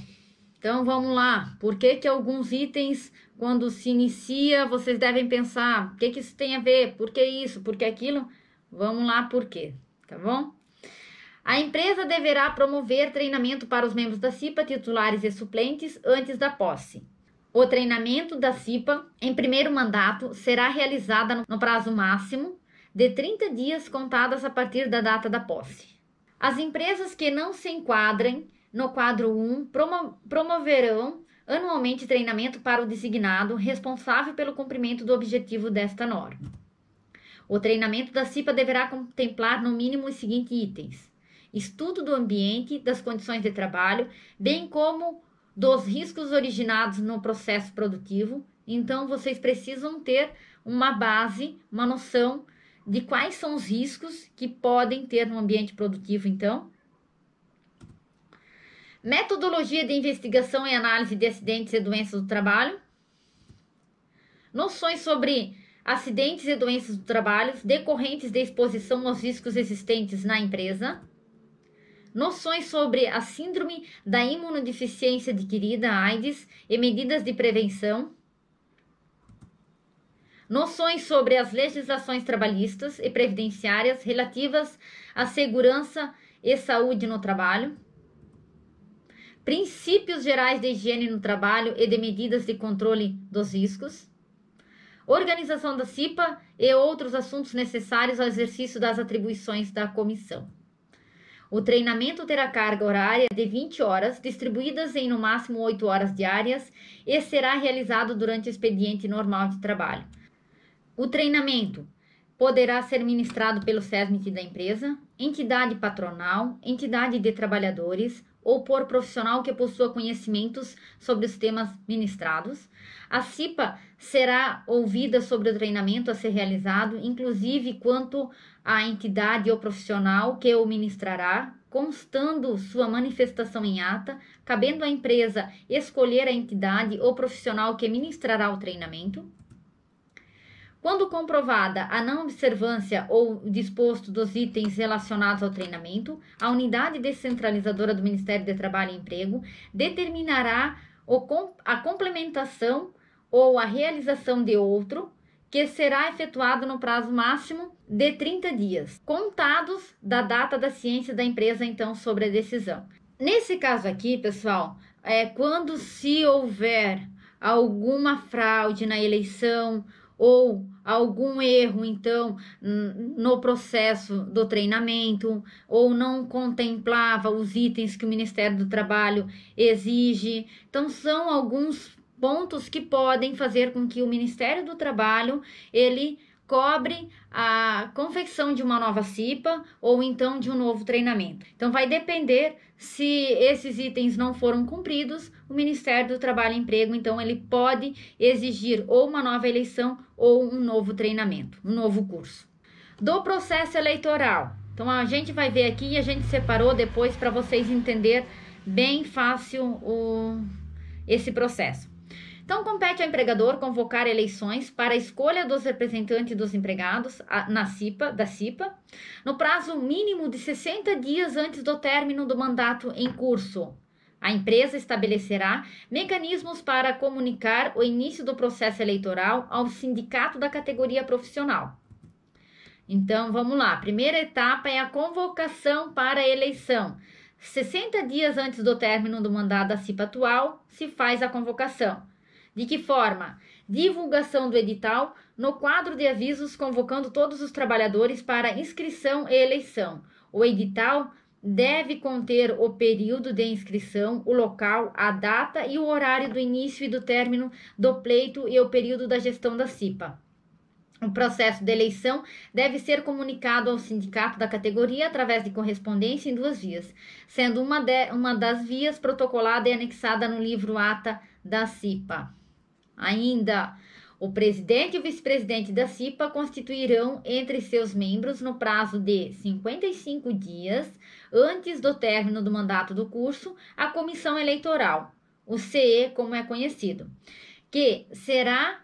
[SPEAKER 1] Então, vamos lá. Por que alguns itens, quando se inicia, vocês devem pensar, o que isso tem a ver? Por que isso? Por que aquilo? Vamos lá, por quê? Tá bom? A empresa deverá promover treinamento para os membros da CIPA, titulares e suplentes, antes da posse. O treinamento da CIPA, em primeiro mandato, será realizado no prazo máximo de 30 dias contadas a partir da data da posse. As empresas que não se enquadrem no quadro 1 promoverão anualmente treinamento para o designado responsável pelo cumprimento do objetivo desta norma. O treinamento da CIPA deverá contemplar no mínimo os seguintes itens: estudo do ambiente, das condições de trabalho, bem como dos riscos originados no processo produtivo. Então, vocês precisam ter uma base, uma noção de quais são os riscos que podem ter no ambiente produtivo, então. Metodologia de investigação e análise de acidentes e doenças do trabalho. Noções sobre acidentes e doenças do trabalho decorrentes de exposição aos riscos existentes na empresa. noções sobre a síndrome da imunodeficiência adquirida, AIDS, e medidas de prevenção, noções sobre as legislações trabalhistas e previdenciárias relativas à segurança e saúde no trabalho, princípios gerais de higiene no trabalho e de medidas de controle dos riscos, organização da CIPA e outros assuntos necessários ao exercício das atribuições da comissão. O treinamento terá carga horária de 20 horas, distribuídas em no máximo 8 horas diárias, e será realizado durante o expediente normal de trabalho. O treinamento poderá ser ministrado pelo SESMIT da empresa, entidade patronal, entidade de trabalhadores ou por profissional que possua conhecimentos sobre os temas ministrados. A CIPA será ouvida sobre o treinamento a ser realizado, inclusive quanto à entidade ou profissional que o ministrará, constando sua manifestação em ata, cabendo à empresa escolher a entidade ou profissional que ministrará o treinamento. Quando comprovada a não observância ou disposto dos itens relacionados ao treinamento, a unidade descentralizadora do Ministério do Trabalho e Emprego determinará a complementação ou a realização de outro, que será efetuado no prazo máximo de 30 dias, contados da data da ciência da empresa, então, sobre a decisão. Nesse caso aqui, pessoal, quando se houver alguma fraude na eleição ou algum erro, então, no processo do treinamento, ou não contemplava os itens que o Ministério do Trabalho exige. Então, são alguns pontos que podem fazer com que o Ministério do Trabalho, ele cobre a confecção de uma nova CIPA ou então de um novo treinamento. Então, vai depender se esses itens não foram cumpridos, o Ministério do Trabalho e Emprego, então, ele pode exigir ou uma nova eleição ou um novo treinamento, um novo curso. Do processo eleitoral. Então, a gente vai ver aqui e a gente separou depois para vocês entenderem bem fácil esse processo. Então, compete ao empregador convocar eleições para a escolha dos representantes dos empregados da CIPA, no prazo mínimo de 60 dias antes do término do mandato em curso. A empresa estabelecerá mecanismos para comunicar o início do processo eleitoral ao sindicato da categoria profissional. Então, vamos lá. A primeira etapa é a convocação para a eleição. 60 dias antes do término do mandato da CIPA atual, se faz a convocação. De que forma? Divulgação do edital no quadro de avisos convocando todos os trabalhadores para inscrição e eleição. O edital deve conter o período de inscrição, o local, a data e o horário do início e do término do pleito e o período da gestão da CIPA. O processo de eleição deve ser comunicado ao sindicato da categoria através de correspondência em 2 vias, sendo uma das vias protocolada e anexada no livro ata da CIPA. Ainda, o presidente e o vice-presidente da CIPA constituirão entre seus membros, no prazo de 55 dias antes do término do mandato do curso, a comissão eleitoral, o CE, como é conhecido, que será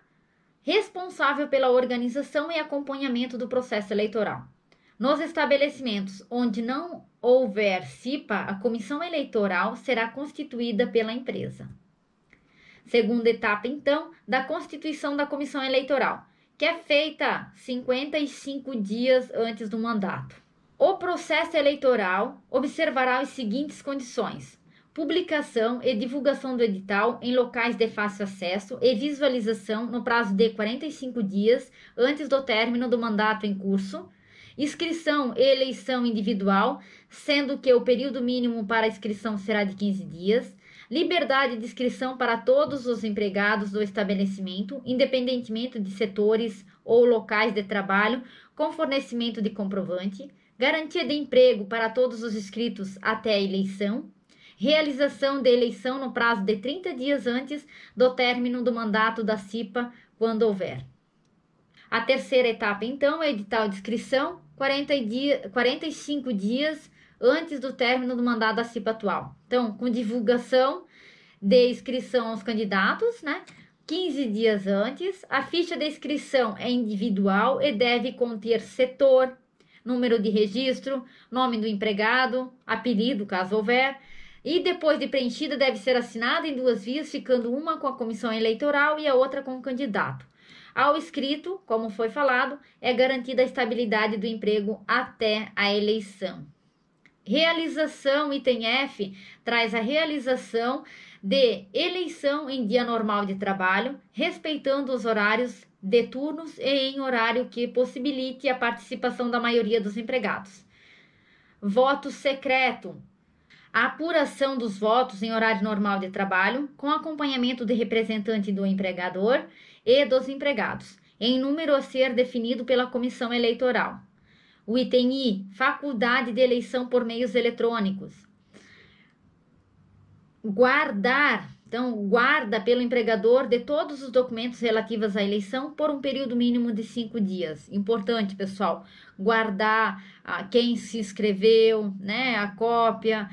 [SPEAKER 1] responsável pela organização e acompanhamento do processo eleitoral. Nos estabelecimentos onde não houver CIPA, a comissão eleitoral será constituída pela empresa. Segunda etapa, então, da constituição da comissão eleitoral, que é feita 55 dias antes do mandato. O processo eleitoral observará as seguintes condições: publicação e divulgação do edital em locais de fácil acesso e visualização no prazo de 45 dias antes do término do mandato em curso, inscrição e eleição individual, sendo que o período mínimo para a inscrição será de 15 dias, liberdade de inscrição para todos os empregados do estabelecimento, independentemente de setores ou locais de trabalho, com fornecimento de comprovante, garantia de emprego para todos os inscritos até a eleição, realização de eleição no prazo de 30 dias antes do término do mandato da CIPA, quando houver. A terceira etapa, então, é o edital de inscrição, 45 dias antes do término do mandato da CIPA atual. Então, com divulgação de inscrição aos candidatos, 15 dias antes. A ficha de inscrição é individual e deve conter setor, número de registro, nome do empregado, apelido, caso houver. E depois de preenchida, deve ser assinada em 2 vias, ficando uma com a comissão eleitoral e a outra com o candidato. Ao escrito, como foi falado, é garantida a estabilidade do emprego até a eleição. Realização, item F, traz a realização de eleição em dia normal de trabalho, respeitando os horários de turnos e em horário que possibilite a participação da maioria dos empregados. Voto secreto. A apuração dos votos em horário normal de trabalho, com acompanhamento de representante do empregador e dos empregados, em número a ser definido pela comissão eleitoral. O item I, faculdade de eleição por meios eletrônicos. Guarda pelo empregador de todos os documentos relativos à eleição por um período mínimo de 5 dias. Importante, pessoal, guardar quem se inscreveu, né, a cópia,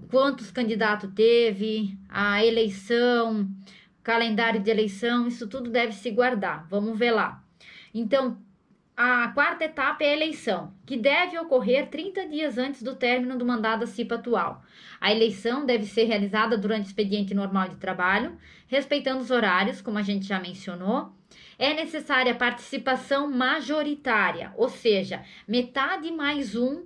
[SPEAKER 1] quantos candidatos teve, a eleição, calendário de eleição, isso tudo deve se guardar. Vamos ver lá. Então, a quarta etapa é a eleição, que deve ocorrer 30 dias antes do término do mandato da CIPA atual. A eleição deve ser realizada durante o expediente normal de trabalho, respeitando os horários, como a gente já mencionou. É necessária a participação majoritária, ou seja, metade mais um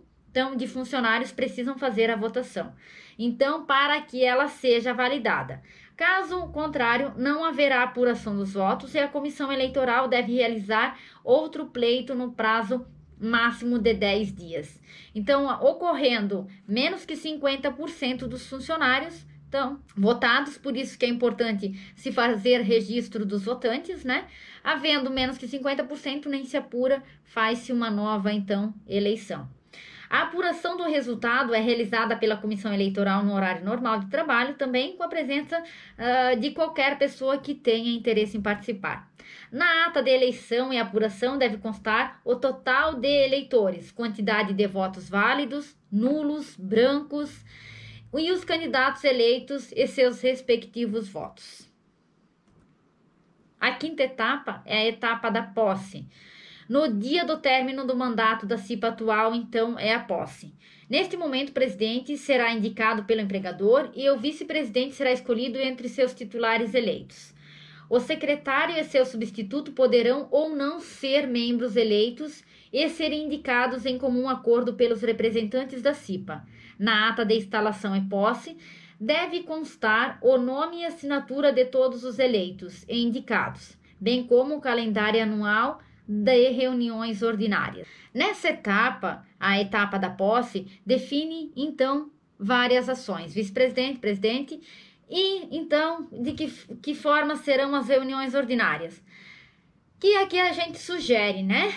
[SPEAKER 1] de funcionários precisam fazer a votação. Então, para que ela seja validada. Caso contrário, não haverá apuração dos votos e a comissão eleitoral deve realizar outro pleito no prazo máximo de 10 dias. Então, ocorrendo menos que 50% dos funcionários votados, por isso que é importante se fazer registro dos votantes, né? Havendo menos que 50%, nem se apura, faz-se uma nova, eleição. A apuração do resultado é realizada pela comissão eleitoral no horário normal de trabalho, também com a presença de qualquer pessoa que tenha interesse em participar. Na ata de eleição e apuração deve constar o total de eleitores, quantidade de votos válidos, nulos, brancos e os candidatos eleitos e seus respectivos votos. A quinta etapa é a etapa da posse. No dia do término do mandato da CIPA atual, é a posse. Neste momento, o presidente será indicado pelo empregador e o vice-presidente será escolhido entre seus titulares eleitos. O secretário e seu substituto poderão ou não ser membros eleitos e serem indicados em comum acordo pelos representantes da CIPA. Na ata de instalação e posse, deve constar o nome e assinatura de todos os eleitos e indicados, bem como o calendário anual de reuniões ordinárias. Nessa etapa, a etapa da posse, define, várias ações. Vice-presidente, presidente, e, de que forma serão as reuniões ordinárias? Que aqui a gente sugere, né?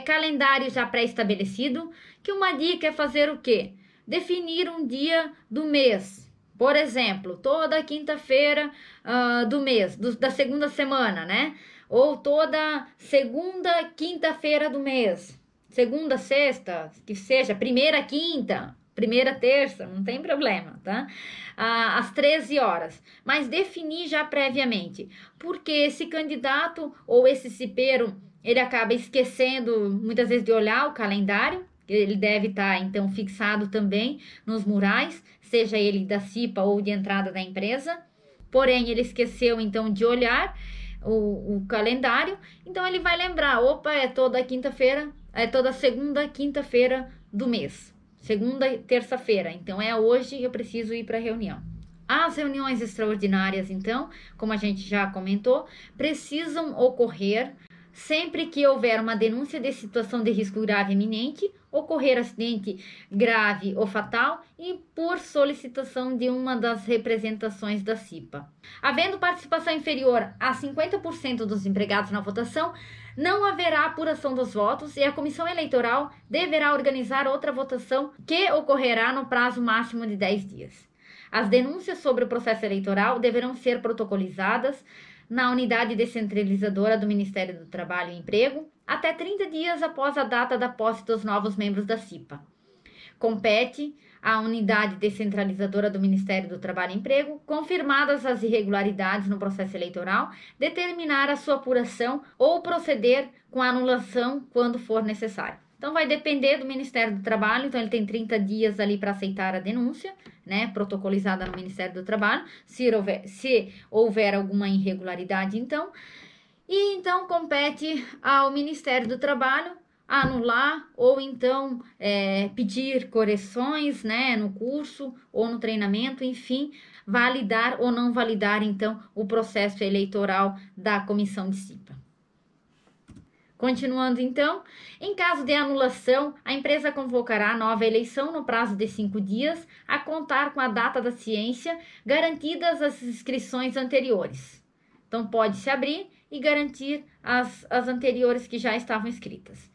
[SPEAKER 1] Calendário já pré-estabelecido, que uma dica é fazer o quê? Definir um dia do mês. Por exemplo, toda quinta-feira do mês, da segunda semana, né? Ou toda segunda quinta-feira do mês, segunda, sexta, que seja, primeira quinta, primeira terça, não tem problema, tá? Às 13 horas, mas definir já previamente, porque esse candidato ou esse cipeiro, ele acaba esquecendo muitas vezes de olhar o calendário, ele deve estar, fixado também nos murais, seja ele da CIPA ou de entrada da empresa, porém ele esqueceu, de olhar o calendário, então ele vai lembrar, é toda quinta-feira, é toda segunda quinta-feira do mês, segunda e terça-feira, então é hoje eu preciso ir para a reunião. As reuniões extraordinárias, como a gente já comentou, precisam ocorrer sempre que houver uma denúncia de situação de risco grave iminente, ocorrer acidente grave ou fatal e por solicitação de uma das representações da CIPA. Havendo participação inferior a 50% dos empregados na votação, não haverá apuração dos votos e a comissão eleitoral deverá organizar outra votação que ocorrerá no prazo máximo de 10 dias. As denúncias sobre o processo eleitoral deverão ser protocolizadas na unidade descentralizadora do Ministério do Trabalho e Emprego até 30 dias após a data da posse dos novos membros da CIPA. Compete à unidade descentralizadora do Ministério do Trabalho e Emprego, confirmadas as irregularidades no processo eleitoral, determinar a sua apuração ou proceder com a anulação quando for necessário. Então, vai depender do Ministério do Trabalho. Então, ele tem 30 dias ali para aceitar a denúncia, né, protocolizada no Ministério do Trabalho, se houver alguma irregularidade, então. E então, compete ao Ministério do Trabalho anular ou então pedir correções, né, no curso ou no treinamento, enfim, validar ou não validar, então, o processo eleitoral da comissão de CIPA. Continuando, então, em caso de anulação, a empresa convocará nova eleição no prazo de 5 dias, a contar com a data da ciência, garantidas as inscrições anteriores. Então, pode-se abrir e garantir as anteriores que já estavam inscritas.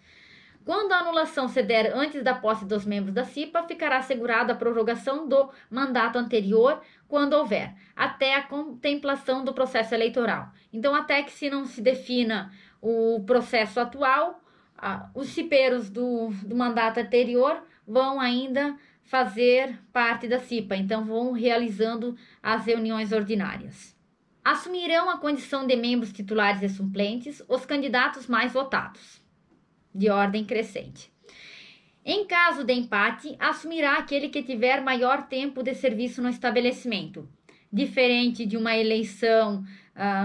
[SPEAKER 1] Quando a anulação se der antes da posse dos membros da CIPA, ficará assegurada a prorrogação do mandato anterior, quando houver, até a contemplação do processo eleitoral. Então, até que se não se defina o processo atual, os cipeiros do mandato anterior vão ainda fazer parte da CIPA, então vão realizando as reuniões ordinárias. Assumirão a condição de membros titulares e suplentes os candidatos mais votados, de ordem crescente. Em caso de empate, assumirá aquele que tiver maior tempo de serviço no estabelecimento, diferente de uma eleição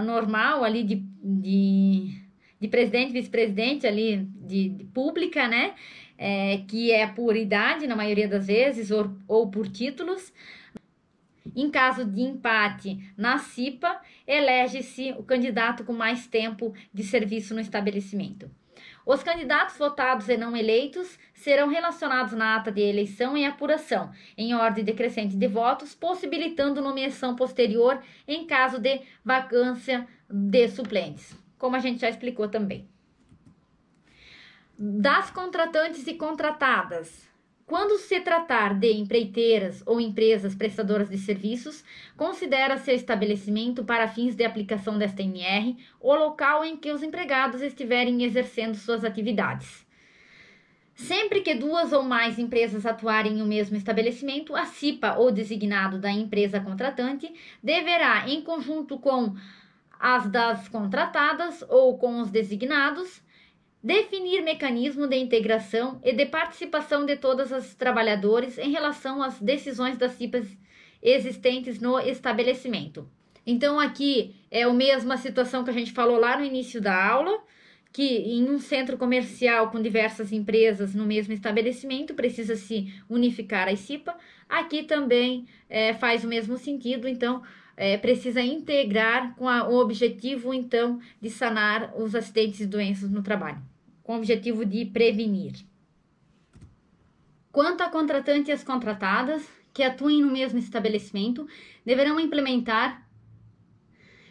[SPEAKER 1] normal ali de presidente, vice-presidente ali de pública, né? Que é por idade, na maioria das vezes, ou por títulos. Em caso de empate na CIPA, elege-se o candidato com mais tempo de serviço no estabelecimento. Os candidatos votados e não eleitos serão relacionados na ata de eleição e apuração, em ordem decrescente de votos, possibilitando nomeação posterior em caso de vacância de suplentes, como a gente já explicou também. Das contratantes e contratadas. Quando se tratar de empreiteiras ou empresas prestadoras de serviços, considera-se o estabelecimento para fins de aplicação desta NR o local em que os empregados estiverem exercendo suas atividades. Sempre que 2 ou mais empresas atuarem no mesmo estabelecimento, a CIPA ou designado da empresa contratante deverá, em conjunto com as das contratadas ou com os designados, definir mecanismo de integração e de participação de todos os trabalhadores em relação às decisões das CIPAs existentes no estabelecimento. Então, aqui é a mesma situação que a gente falou lá no início da aula, que em um centro comercial com diversas empresas no mesmo estabelecimento, precisa se unificar a CIPA. Aqui também faz o mesmo sentido, então, precisa integrar com o objetivo, então, de sanar os acidentes e doenças no trabalho, com o objetivo de prevenir. Quanto a contratante e as contratadas que atuem no mesmo estabelecimento, deverão implementar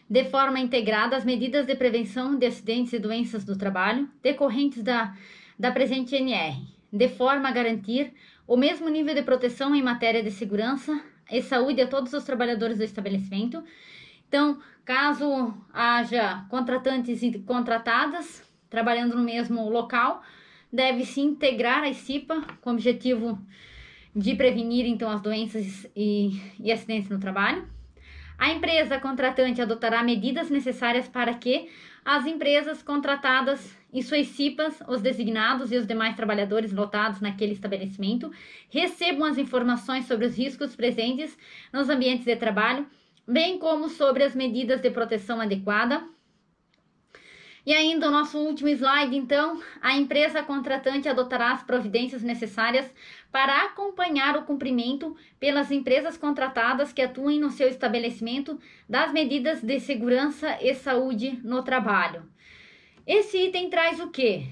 [SPEAKER 1] de forma integrada as medidas de prevenção de acidentes e doenças do trabalho decorrentes da presente NR, de forma a garantir o mesmo nível de proteção em matéria de segurança e saúde a todos os trabalhadores do estabelecimento. Então, caso haja contratantes e contratadas trabalhando no mesmo local, deve-se integrar a CIPA com o objetivo de prevenir, então, as doenças e acidentes no trabalho. A empresa contratante adotará medidas necessárias para que as empresas contratadas e suas CIPAs, os designados e os demais trabalhadores lotados naquele estabelecimento, recebam as informações sobre os riscos presentes nos ambientes de trabalho, bem como sobre as medidas de proteção adequada. E ainda o nosso último slide, então, a empresa contratante adotará as providências necessárias para acompanhar o cumprimento pelas empresas contratadas que atuem no seu estabelecimento das medidas de segurança e saúde no trabalho. Esse item traz o quê?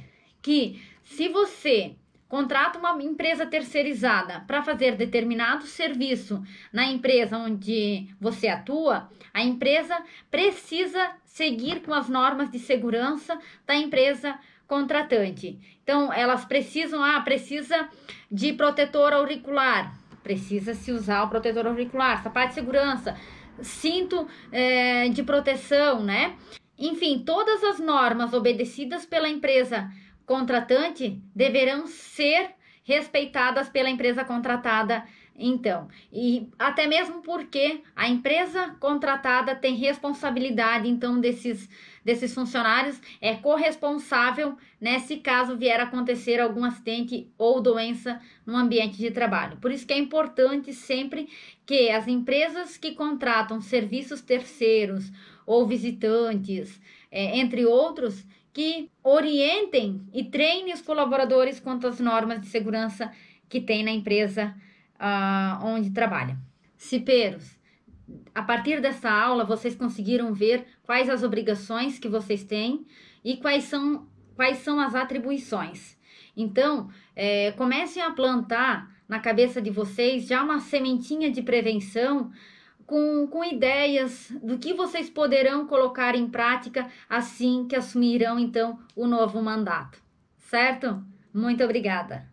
[SPEAKER 1] Que se você contrata uma empresa terceirizada para fazer determinado serviço na empresa onde você atua, a empresa precisa seguir com as normas de segurança da empresa contratante. Então, elas precisa de protetor auricular, precisa-se usar o protetor auricular, sapato de segurança, cinto de proteção, né? Enfim, todas as normas obedecidas pela empresa contratante deverão ser respeitadas pela empresa contratada, então. E até mesmo porque a empresa contratada tem responsabilidade, então, desses funcionários é corresponsável, né, se caso vier a acontecer algum acidente ou doença no ambiente de trabalho. Por isso que é importante sempre que as empresas que contratam serviços terceiros ou visitantes, entre outros, que orientem e treinem os colaboradores quanto às normas de segurança que tem na empresa onde trabalha. Cipeiros, a partir dessa aula, vocês conseguiram ver quais as obrigações que vocês têm e quais são as atribuições. Então, comecem a plantar na cabeça de vocês já uma sementinha de prevenção com ideias do que vocês poderão colocar em prática assim que assumirão, então, o novo mandato. Certo? Muito obrigada!